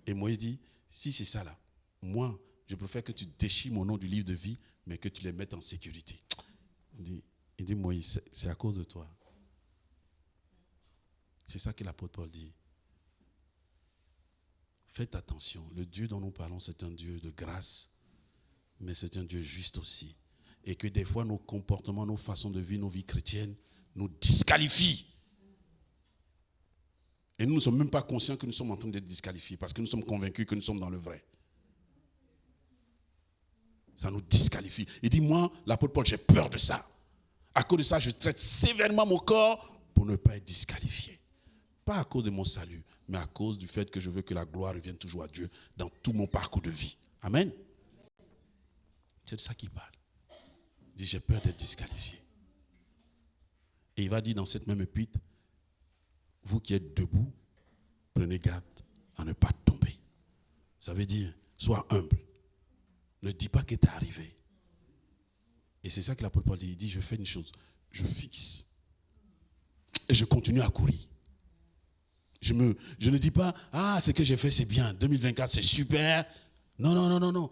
[SPEAKER 1] Et Moïse dit, si c'est ça là, moi, je préfère que tu déchires mon nom du livre de vie, mais que tu les mettes en sécurité. Il dit Moïse, c'est à cause de toi. C'est ça que l'apôtre Paul dit. Faites attention, le Dieu dont nous parlons, c'est un Dieu de grâce, mais c'est un Dieu juste aussi. Et que des fois, nos comportements, nos façons de vivre, nos vies chrétiennes, nous disqualifient. Et nous ne sommes même pas conscients que nous sommes en train d'être disqualifiés, parce que nous sommes convaincus que nous sommes dans le vrai. Ça nous disqualifie. Il dit, moi, l'apôtre Paul, j'ai peur de ça. À cause de ça, je traite sévèrement mon corps pour ne pas être disqualifié. Pas à cause de mon salut, mais à cause du fait que je veux que la gloire revienne toujours à Dieu dans tout mon parcours de vie. Amen. C'est de ça qu'il parle. Il dit, j'ai peur d'être disqualifié. Et il va dire dans cette même épître, vous qui êtes debout, prenez garde à ne pas tomber. Ça veut dire, sois humble. Ne dis pas que t'es arrivé. Et c'est ça que l'apôtre Paul dit. Il dit, je fais une chose, je fixe. Et je continue à courir. Je ne dis pas, ce que j'ai fait, c'est bien. 2024, c'est super. Non.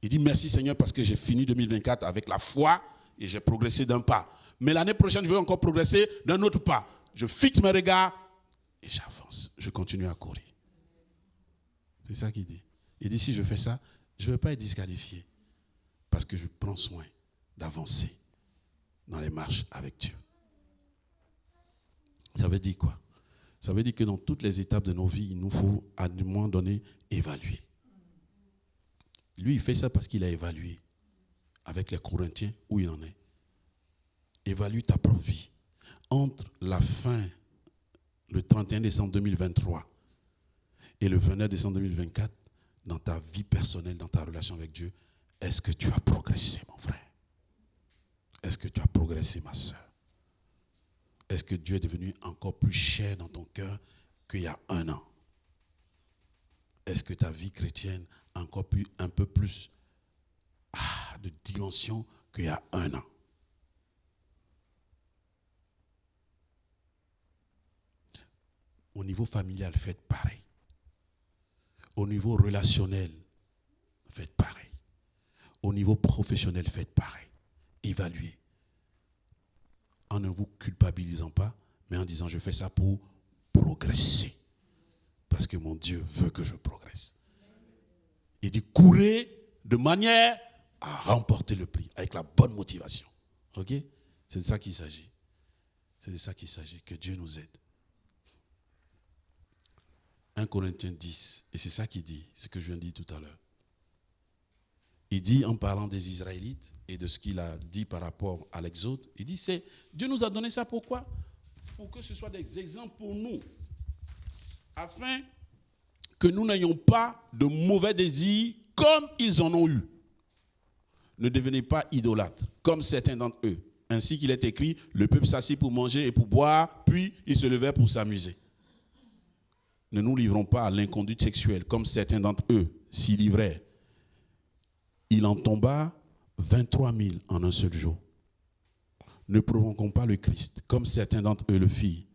[SPEAKER 1] Il dit, merci Seigneur parce que j'ai fini 2024 avec la foi et j'ai progressé d'un pas. Mais l'année prochaine, je veux encore progresser d'un autre pas. Je fixe mes regards et j'avance. Je continue à courir. C'est ça qu'il dit. Il dit, si je fais ça, je ne vais pas être disqualifié parce que je prends soin d'avancer dans les marches avec Dieu. Ça veut dire quoi? Ça veut dire que dans toutes les étapes de nos vies, il nous faut à un moment donné évaluer. Lui, il fait ça parce qu'il a évalué avec les Corinthiens où il en est. Évalue ta propre vie. Entre la fin, le 31 décembre 2023 et le 29 décembre 2024, dans ta vie personnelle, dans ta relation avec Dieu, est-ce que tu as progressé, mon frère? Est-ce que tu as progressé, ma soeur? Est-ce que Dieu est devenu encore plus cher dans ton cœur qu'il y a un an? Est-ce que ta vie chrétienne a encore un peu plus de dimension qu'il y a un an? Au niveau familial, faites pareil. Au niveau relationnel, faites pareil. Au niveau professionnel, faites pareil. Évaluez. En ne vous culpabilisant pas, mais en disant, je fais ça pour progresser. Parce que mon Dieu veut que je progresse. Il dit, courez de manière à remporter le prix, avec la bonne motivation. Ok? C'est de ça qu'il s'agit. C'est de ça qu'il s'agit, que Dieu nous aide. 1 Corinthiens 10, et c'est ça qu'il dit, ce que je viens de dire tout à l'heure. Il dit, en parlant des Israélites et de ce qu'il a dit par rapport à l'Exode, il dit, Dieu nous a donné ça pourquoi? Pour que ce soit des exemples pour nous, afin que nous n'ayons pas de mauvais désirs comme ils en ont eu. Ne devenez pas idolâtres, comme certains d'entre eux. Ainsi qu'il est écrit, le peuple s'assit pour manger et pour boire, puis ils se levaient pour s'amuser. Ne nous livrons pas à l'inconduite sexuelle, comme certains d'entre eux s'y livraient. Il en tomba 23 000 en un seul jour. Ne provoquons pas le Christ, comme certains d'entre eux le firent.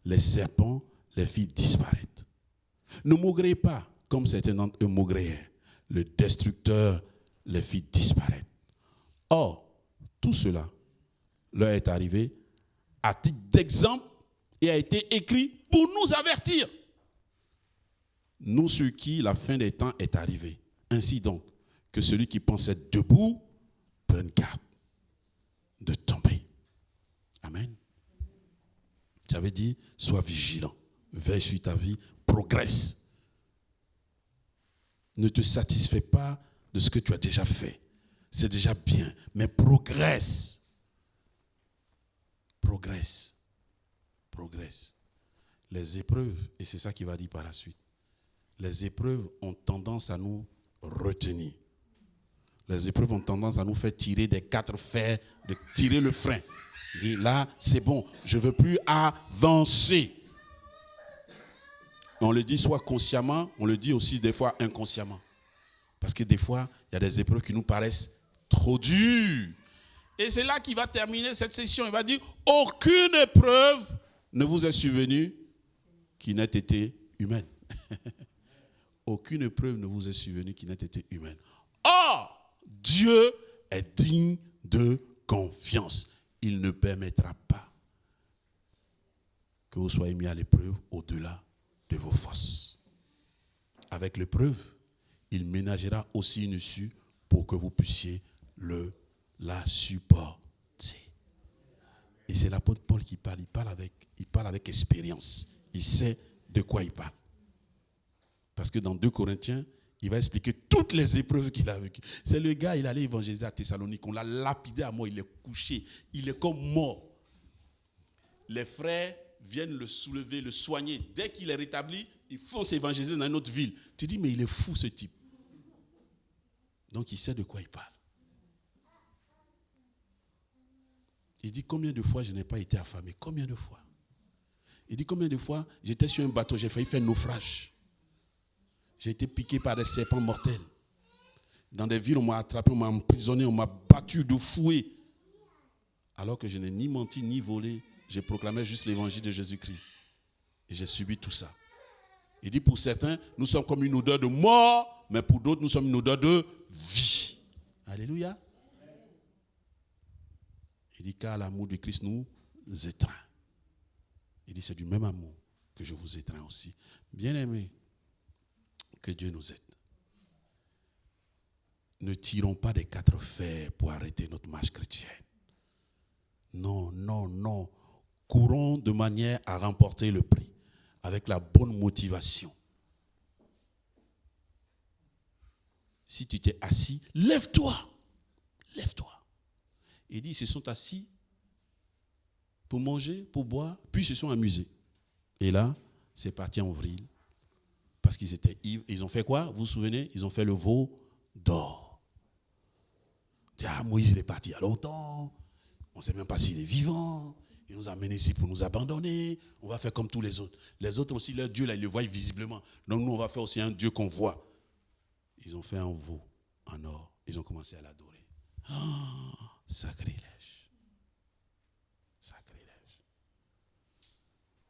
[SPEAKER 1] Les serpents les fit disparaître. Ne maugrez pas, comme certains d'entre eux maugréèrent. Le destructeur les fit disparaître. Or, tout cela leur est arrivé à titre d'exemple et a été écrit pour nous avertir. Nous, sur qui la fin des temps est arrivée. Ainsi donc, que celui qui pense être debout prenne garde de tomber. Amen. Ça veut dire, sois vigilant, veille sur ta vie, progresse. Ne te satisfais pas de ce que tu as déjà fait. C'est déjà bien, mais progresse. Progresse. Progresse. Les épreuves, et c'est ça qu'il va dire par la suite, les épreuves ont tendance à nous retenir. Les épreuves ont tendance à nous faire tirer des 4 fers, de tirer le frein. Et là, c'est bon, je ne veux plus avancer. On le dit soit consciemment, on le dit aussi des fois inconsciemment. Parce que des fois, il y a des épreuves qui nous paraissent trop dures. Et c'est là qu'il va terminer cette session. Il va dire, aucune épreuve ne vous est survenue qui n'ait été humaine. Aucune épreuve ne vous est survenue qui n'ait été humaine. Or, Dieu est digne de confiance. Il ne permettra pas que vous soyez mis à l'épreuve au-delà de vos forces. Avec l'épreuve, il ménagera aussi une issue pour que vous puissiez la supporter. Et c'est l'apôtre Paul qui parle. Il parle avec expérience. Il sait de quoi il parle. Parce que dans 2 Corinthiens, il va expliquer toutes les épreuves qu'il a vécues. C'est le gars, il allait évangéliser à Thessalonique. On l'a lapidé à mort. Il est couché. Il est comme mort. Les frères viennent le soulever, le soigner. Dès qu'il est rétabli, ils font s'évangéliser dans une autre ville. Tu dis, mais il est fou ce type. Donc il sait de quoi il parle. Il dit, combien de fois je n'ai pas été affamé? Combien de fois? Il dit, combien de fois j'étais sur un bateau, j'ai failli faire naufrage. J'ai été piqué par des serpents mortels. Dans des villes, on m'a attrapé, on m'a emprisonné, on m'a battu de fouet. Alors que je n'ai ni menti, ni volé. J'ai proclamé juste l'évangile de Jésus-Christ. Et j'ai subi tout ça. Il dit, pour certains, nous sommes comme une odeur de mort, mais pour d'autres, nous sommes une odeur de vie. Alléluia. Il dit, car l'amour de Christ nous étreint. Il dit, c'est du même amour que je vous étreins aussi. Bien-aimés, que Dieu nous aide. Ne tirons pas des 4 fers pour arrêter notre marche chrétienne. Non, non, non. Courons de manière à remporter le prix avec la bonne motivation. Si tu t'es assis, lève-toi. Lève-toi. Il dit, ils se sont assis pour manger, pour boire, puis ils se sont amusés. Et là, c'est parti en vrille. Parce qu'ils étaient ivres. Ils ont fait quoi? Vous vous souvenez? Ils ont fait le veau d'or. Ah, Moïse, il est parti il y a longtemps. On ne sait même pas s'il est vivant. Il nous a amenés ici pour nous abandonner. On va faire comme tous les autres. Les autres aussi, leur Dieu, là, ils le voient visiblement. Donc nous, on va faire aussi un Dieu qu'on voit. Ils ont fait un veau en or. Ils ont commencé à l'adorer. Oh, sacrilège. Sacrilège.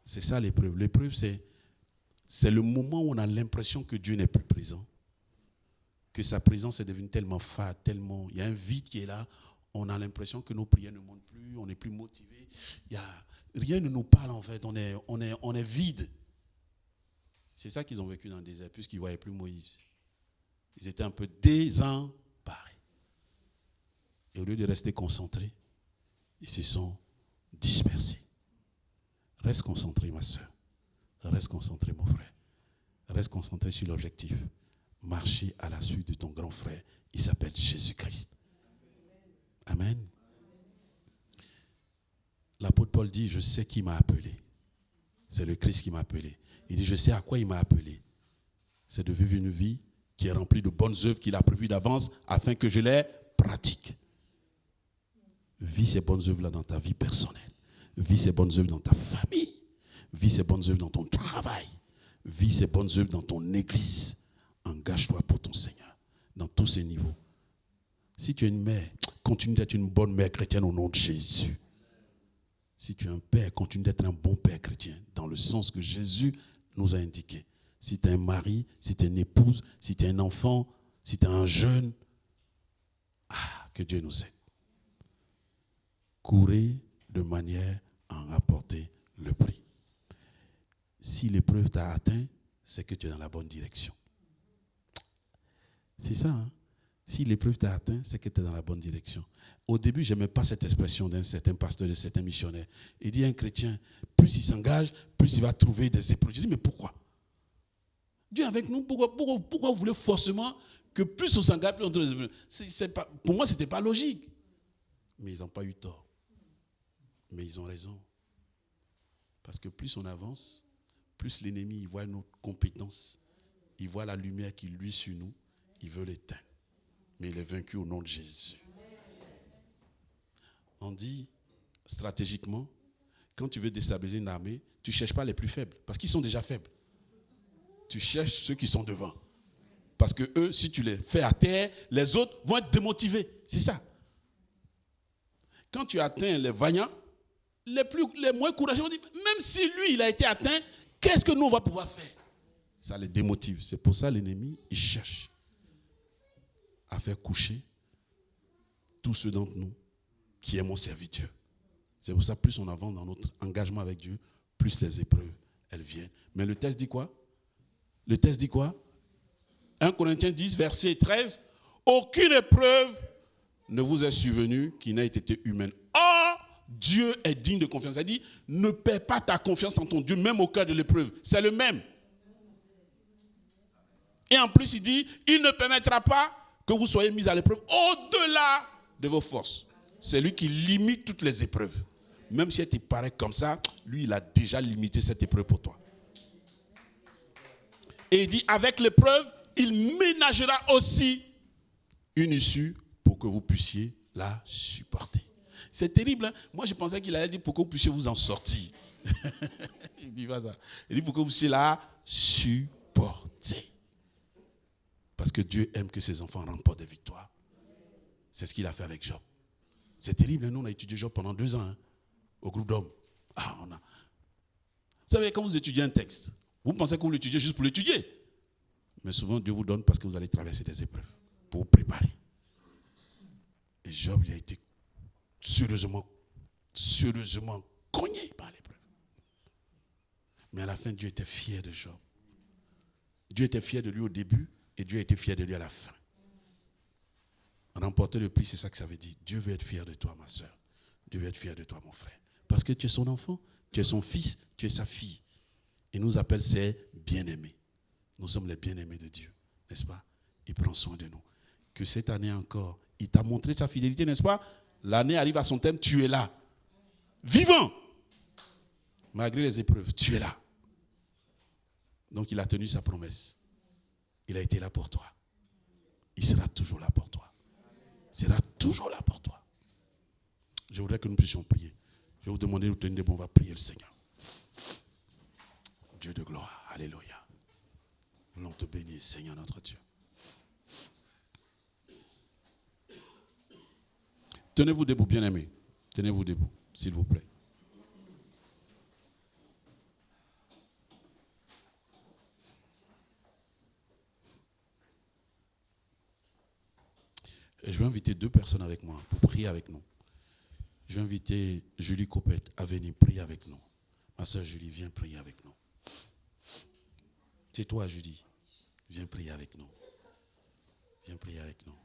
[SPEAKER 1] C'est ça l'épreuve. L'épreuve, c'est le moment où on a l'impression que Dieu n'est plus présent. Que sa présence est devenue tellement fade, tellement... Il y a un vide qui est là. On a l'impression que nos prières ne montent plus, on n'est plus motivé. Rien ne nous parle en fait, on est vide. C'est ça qu'ils ont vécu dans le désert, puisqu'ils ne voyaient plus Moïse. Ils étaient un peu désemparés. Et au lieu de rester concentrés, ils se sont dispersés. Reste concentré, ma soeur. Reste concentré, mon frère. Reste concentré sur l'objectif. Marcher à la suite de ton grand frère. Il s'appelle Jésus-Christ. Amen. L'apôtre Paul dit, je sais qui m'a appelé. C'est le Christ qui m'a appelé. Il dit, je sais à quoi il m'a appelé. C'est de vivre une vie qui est remplie de bonnes œuvres qu'il a prévues d'avance afin que je les pratique. Vis ces bonnes œuvres-là dans ta vie personnelle. Vis ces bonnes œuvres dans ta famille. Vis ces bonnes œuvres dans ton travail. Vis ces bonnes œuvres dans ton église. Engage-toi pour ton Seigneur dans tous ces niveaux. Si tu es une mère, continue d'être une bonne mère chrétienne au nom de Jésus. Si tu es un père, continue d'être un bon père chrétien dans le sens que Jésus nous a indiqué. Si tu es un mari, si tu es une épouse, si tu es un enfant, si tu es un jeune, que Dieu nous aide. Courez de manière à en rapporter le prix. Si l'épreuve t'a atteint, c'est que tu es dans la bonne direction. C'est ça, hein? Si l'épreuve t'a atteint, c'est que tu es dans la bonne direction. Au début, je n'aimais pas cette expression d'un certain pasteur, de certains missionnaires. Il dit à un chrétien, plus il s'engage, plus il va trouver des épreuves. Je dis, mais pourquoi? Dieu est avec nous, pourquoi vous voulez forcément que plus on s'engage, plus on trouve des épreuves? Pour moi, ce n'était pas logique. Mais ils n'ont pas eu tort. Mais ils ont raison. Parce que plus on avance, plus l'ennemi il voit nos compétences, il voit la lumière qui luit sur nous, il veut l'éteindre. Mais il est vaincu au nom de Jésus. On dit, stratégiquement, quand tu veux déstabiliser une armée, tu ne cherches pas les plus faibles, parce qu'ils sont déjà faibles. Tu cherches ceux qui sont devant. Parce que eux, si tu les fais à terre, les autres vont être démotivés. C'est ça. Quand tu atteins les vaillants, les moins courageux vont dire, même si lui, il a été atteint, qu'est-ce que nous, on va pouvoir faire? Ça les démotive. C'est pour ça l'ennemi, il cherche à faire coucher tous ceux d'entre nous qui aiment servir Dieu. C'est pour ça, plus on avance dans notre engagement avec Dieu, plus les épreuves, elles viennent. Mais le texte dit quoi? Le texte dit quoi? 1 Corinthiens 10, verset 13. Aucune épreuve ne vous est survenue qui n'ait été humaine. Or, Dieu est digne de confiance. Il dit, ne perds pas ta confiance en ton Dieu, même au cœur de l'épreuve. C'est le même. Et en plus, il dit, il ne permettra pas que vous soyez mis à l'épreuve au-delà de vos forces. C'est lui qui limite toutes les épreuves. Même si elle te paraît comme ça, lui, il a déjà limité cette épreuve pour toi. Et il dit, avec l'épreuve, il ménagera aussi une issue pour que vous puissiez la supporter. C'est terrible, hein? Moi, je pensais qu'il allait dire pour que vous puissiez vous en sortir. Il dit pas ça. Il dit pour que vous puissiez la supporter. Parce que Dieu aime que ses enfants remportent des victoires. C'est ce qu'il a fait avec Job. C'est terrible, hein? Nous, on a étudié Job pendant 2 ans, hein, au groupe d'hommes. Vous savez, quand vous étudiez un texte, vous pensez que vous l'étudiez juste pour l'étudier. Mais souvent, Dieu vous donne parce que vous allez traverser des épreuves, pour vous préparer. Et Job, il a été sérieusement cogné par l'épreuve. Mais à la fin, Dieu était fier de Job. Dieu était fier de lui au début et Dieu était fier de lui à la fin. Remporter le prix, c'est ça que ça veut dire. Dieu veut être fier de toi, ma soeur. Dieu veut être fier de toi, mon frère. Parce que tu es son enfant, tu es son fils, tu es sa fille. Il nous appelle ses bien-aimés. Nous sommes les bien-aimés de Dieu, n'est-ce pas? Il prend soin de nous. Que cette année encore, il t'a montré sa fidélité, n'est-ce pas? L'année arrive à son terme, tu es là. Vivant. Malgré les épreuves, tu es là. Donc il a tenu sa promesse. Il a été là pour toi. Il sera toujours là pour toi. Il sera toujours là pour toi. Je voudrais que nous puissions prier. Je vais vous demander de vous tenir debout, on va prier le Seigneur. Dieu de gloire, alléluia. Nous te bénisse, Seigneur notre Dieu. Tenez-vous debout, bien-aimés. Tenez-vous debout, s'il vous plaît. Et je vais inviter 2 personnes avec moi pour prier avec nous. Je vais inviter Julie Copette à venir prier avec nous. Ma soeur Julie, viens prier avec nous. C'est toi, Julie. Viens prier avec nous. Viens prier avec nous.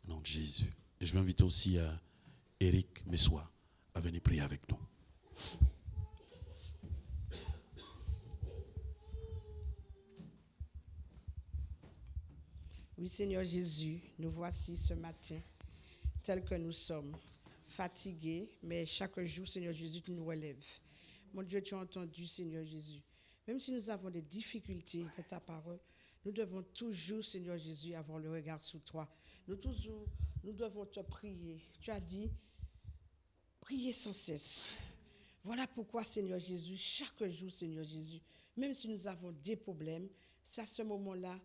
[SPEAKER 1] Au nom de Jésus. Et je vais inviter aussi Eric Messois à venir prier avec nous.
[SPEAKER 2] Oui, Seigneur Jésus, nous voici ce matin, tels que nous sommes, fatigués, mais chaque jour, Seigneur Jésus, tu nous relèves. Mon Dieu, tu as entendu, Seigneur Jésus. Même si nous avons des difficultés dans ta parole, nous devons toujours, Seigneur Jésus, avoir le regard sur toi. Nous devons te prier. Tu as dit, priez sans cesse. Voilà pourquoi, Seigneur Jésus, chaque jour, Seigneur Jésus, même si nous avons des problèmes, c'est à ce moment-là,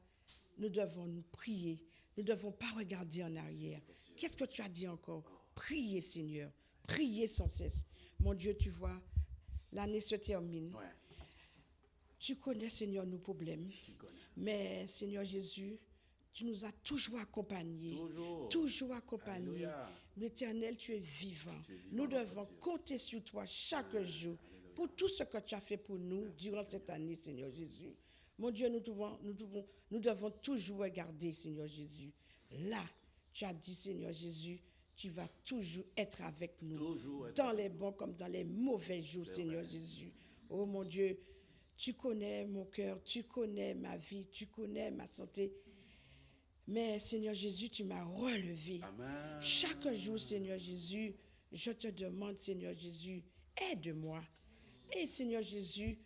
[SPEAKER 2] nous devons nous prier. Nous ne devons pas regarder en arrière. Qu'est-ce que tu as dit encore? Priez, Seigneur. Priez sans cesse. Mon Dieu, tu vois, l'année se termine.
[SPEAKER 1] Ouais.
[SPEAKER 2] Tu connais, Seigneur, nos problèmes. Mais, Seigneur Jésus, tu nous as toujours accompagnés. Toujours accompagnés. L'Éternel, tu es vivant. Nous devons compter sur toi chaque jour pour tout ce que tu as fait pour nous durant cette année, Seigneur Jésus. Mon Dieu, nous devons toujours regarder, Seigneur Jésus. Là, tu as dit, Seigneur Jésus, tu vas toujours être avec nous, dans les bons comme dans les mauvais jours, Seigneur Jésus. Oh mon Dieu, tu connais mon cœur, tu connais ma vie, tu connais ma santé. Mais Seigneur Jésus, tu m'as relevé.
[SPEAKER 1] Amen.
[SPEAKER 2] Chaque jour, Seigneur Jésus, je te demande, Seigneur Jésus, aide-moi. Et Seigneur Jésus,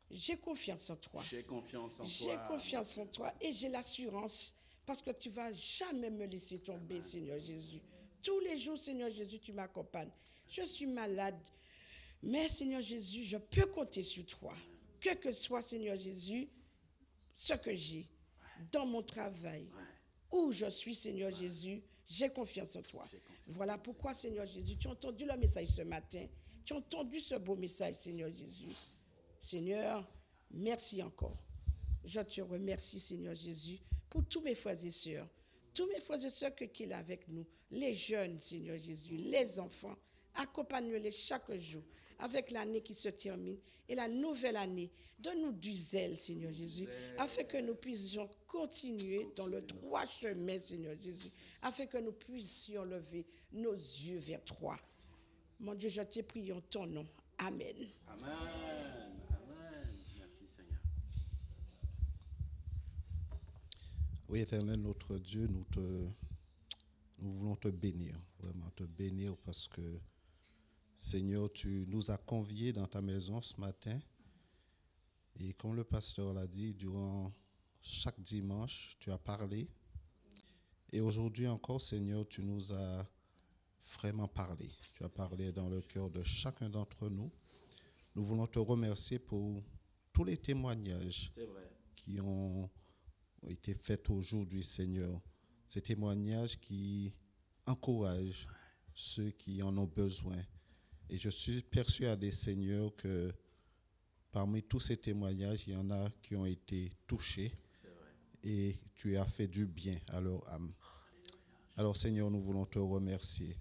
[SPEAKER 2] j'ai confiance en toi.
[SPEAKER 1] J'ai confiance en toi.
[SPEAKER 2] J'ai confiance en toi et j'ai l'assurance parce que tu ne vas jamais me laisser tomber, Seigneur Jésus. Tous les jours, Seigneur Jésus, tu m'accompagnes. Je suis malade, mais Seigneur Jésus, je peux compter sur toi. Que soit, Seigneur Jésus, ce que j'ai dans mon travail, où je suis, Seigneur Jésus, j'ai confiance en toi. Voilà pourquoi, Seigneur Jésus, tu as entendu le message ce matin. Tu as entendu ce beau message, Seigneur Jésus. Seigneur, merci encore. Je te remercie, Seigneur Jésus, pour tous mes frères et sœurs. Tous mes frères et sœurs qu'il a avec nous. Les jeunes, Seigneur Jésus, les enfants. Accompagne-les chaque jour avec l'année qui se termine et la nouvelle année. Donne-nous du zèle, Seigneur Jésus, afin que nous puissions continuer dans le droit chemin, Seigneur Jésus, afin que nous puissions lever nos yeux vers toi. Mon Dieu, je te prie en ton nom. Amen.
[SPEAKER 1] Amen. Amen. Merci Seigneur.
[SPEAKER 3] Oui, Éternel, notre Dieu, nous voulons te bénir, vraiment te bénir parce que, Seigneur, tu nous as conviés dans ta maison ce matin. Et comme le pasteur l'a dit, durant chaque dimanche, tu as parlé. Et aujourd'hui encore, Seigneur, tu nous as vraiment parlé. Tu as parlé dans le cœur de chacun d'entre nous. Nous voulons te remercier pour tous les témoignages qui ont été faits aujourd'hui, Seigneur. Ces témoignages qui encouragent ceux qui en ont besoin. Et je suis persuadé, Seigneur, que parmi tous ces témoignages, il y en a qui ont été touchés et tu as fait du bien à leur âme. Alors, Seigneur, nous voulons te remercier.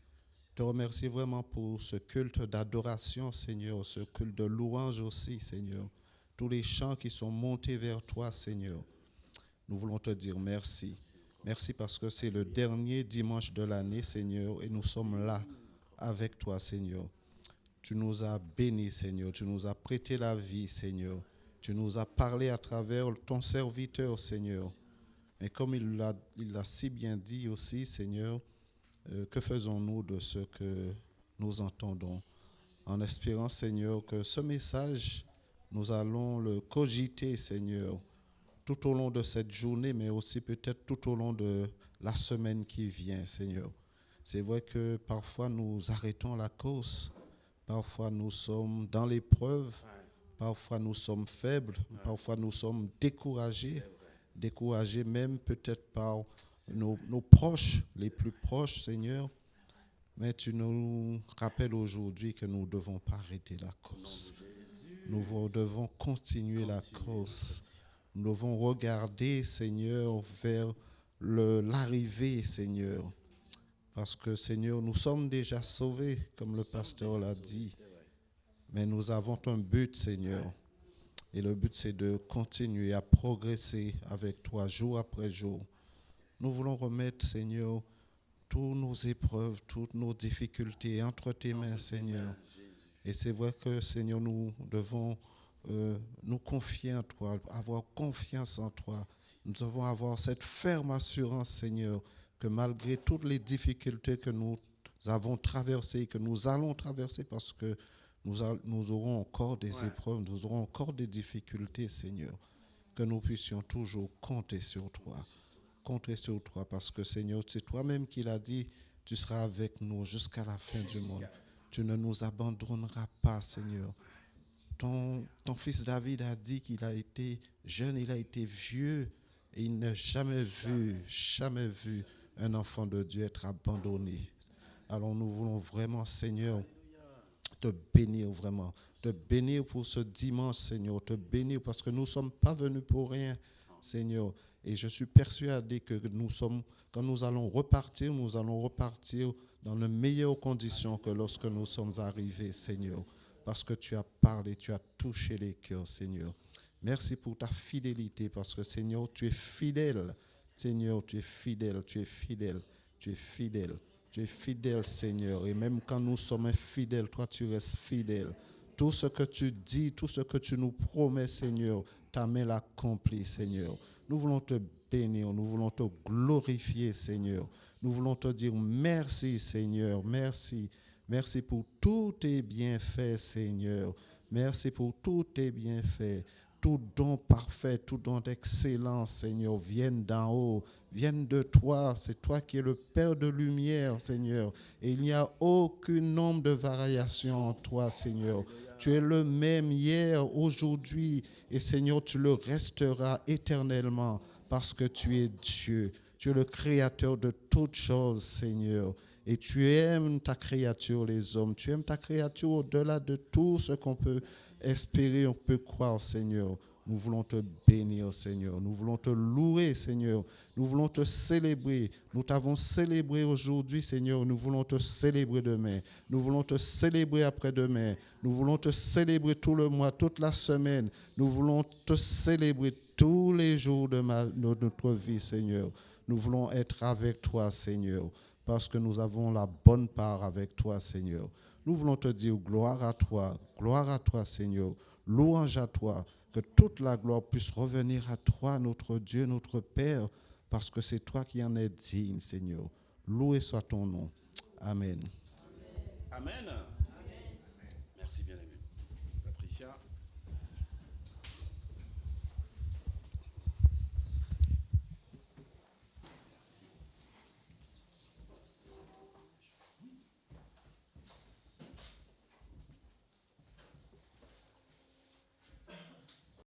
[SPEAKER 3] Te remercier vraiment pour ce culte d'adoration, Seigneur, ce culte de louange aussi, Seigneur. Tous les chants qui sont montés vers toi, Seigneur. Nous voulons te dire merci. Merci parce que c'est le dernier dimanche de l'année, Seigneur, et nous sommes là avec toi, Seigneur. Tu nous as bénis, Seigneur. Tu nous as prêté la vie, Seigneur. Tu nous as parlé à travers ton serviteur, Seigneur. Mais comme il l'a si bien dit aussi, Seigneur, que faisons-nous de ce que nous entendons? En espérant, Seigneur, que ce message, nous allons le cogiter, Seigneur, tout au long de cette journée, mais aussi peut-être tout au long de la semaine qui vient, Seigneur. C'est vrai que parfois nous arrêtons la course. Parfois, nous sommes dans l'épreuve. Parfois, nous sommes faibles. Parfois, nous sommes découragés. Découragés même peut-être par nos proches, les plus proches, Seigneur. Mais tu nous rappelles aujourd'hui que nous ne devons pas arrêter la course. Nous devons continuer la course. Nous devons regarder, Seigneur, vers l'arrivée, Seigneur. Parce que, Seigneur, nous sommes déjà sauvés, comme le pasteur l'a dit. Mais nous avons un but, Seigneur. Et le but, c'est de continuer à progresser avec toi jour après jour. Nous voulons remettre, Seigneur, toutes nos épreuves, toutes nos difficultés entre tes mains, Seigneur. Et c'est vrai que, Seigneur, nous devons nous confier en toi, avoir confiance en toi. Nous devons avoir cette ferme assurance, Seigneur, que malgré toutes les difficultés que nous avons traversées, que nous allons traverser, parce que nous aurons encore des épreuves, nous aurons encore des difficultés, Seigneur, que nous puissions toujours compter sur toi. Compter sur toi, parce que, Seigneur, c'est toi-même qui l'as dit, tu seras avec nous jusqu'à la fin du monde. Tu ne nous abandonneras pas, Seigneur. Ton fils David a dit qu'il a été jeune, il a été vieux, et il n'a jamais vu un enfant de Dieu être abandonné. Alors nous voulons vraiment, Seigneur, te bénir vraiment. Te bénir pour ce dimanche, Seigneur. Te bénir parce que nous ne sommes pas venus pour rien, Seigneur. Et je suis persuadé que quand nous allons repartir dans de meilleures conditions que lorsque nous sommes arrivés, Seigneur. Parce que tu as parlé, tu as touché les cœurs, Seigneur. Merci pour ta fidélité, parce que, Seigneur, tu es fidèle. Seigneur, tu es fidèle, tu es fidèle, tu es fidèle. Tu es fidèle, Seigneur. Et même quand nous sommes infidèles, toi, tu restes fidèle. Tout ce que tu dis, tout ce que tu nous promets, Seigneur, ta main l'accomplit, Seigneur. Nous voulons te bénir, nous voulons te glorifier, Seigneur. Nous voulons te dire merci, Seigneur, merci. Merci pour tous tes bienfaits, Seigneur. Merci pour tous tes bienfaits. Tout don parfait, tout don d'excellence, Seigneur, viennent d'en haut, viennent de toi. C'est toi qui es le Père de lumière, Seigneur. Et il n'y a aucun nombre de variations en toi, Seigneur. Tu es le même hier, aujourd'hui, et Seigneur, tu le resteras éternellement parce que tu es Dieu. Tu es le créateur de toutes choses, Seigneur. Et tu aimes ta créature, les hommes. Tu aimes ta créature au-delà de tout ce qu'on peut espérer, on peut croire, Seigneur. Nous voulons te bénir, Seigneur. Nous voulons te louer, Seigneur. Nous voulons te célébrer. Nous t'avons célébré aujourd'hui, Seigneur. Nous voulons te célébrer demain. Nous voulons te célébrer après-demain. Nous voulons te célébrer tout le mois, toute la semaine. Nous voulons te célébrer tous les jours de notre vie, Seigneur. Nous voulons être avec toi, Seigneur, parce que nous avons la bonne part avec toi, Seigneur. Nous voulons te dire gloire à toi, Seigneur. Louange à toi. Que toute la gloire puisse revenir à toi, notre Dieu, notre Père, parce que c'est toi qui en es digne, Seigneur. Loué soit ton nom. Amen.
[SPEAKER 1] Amen. Merci bien.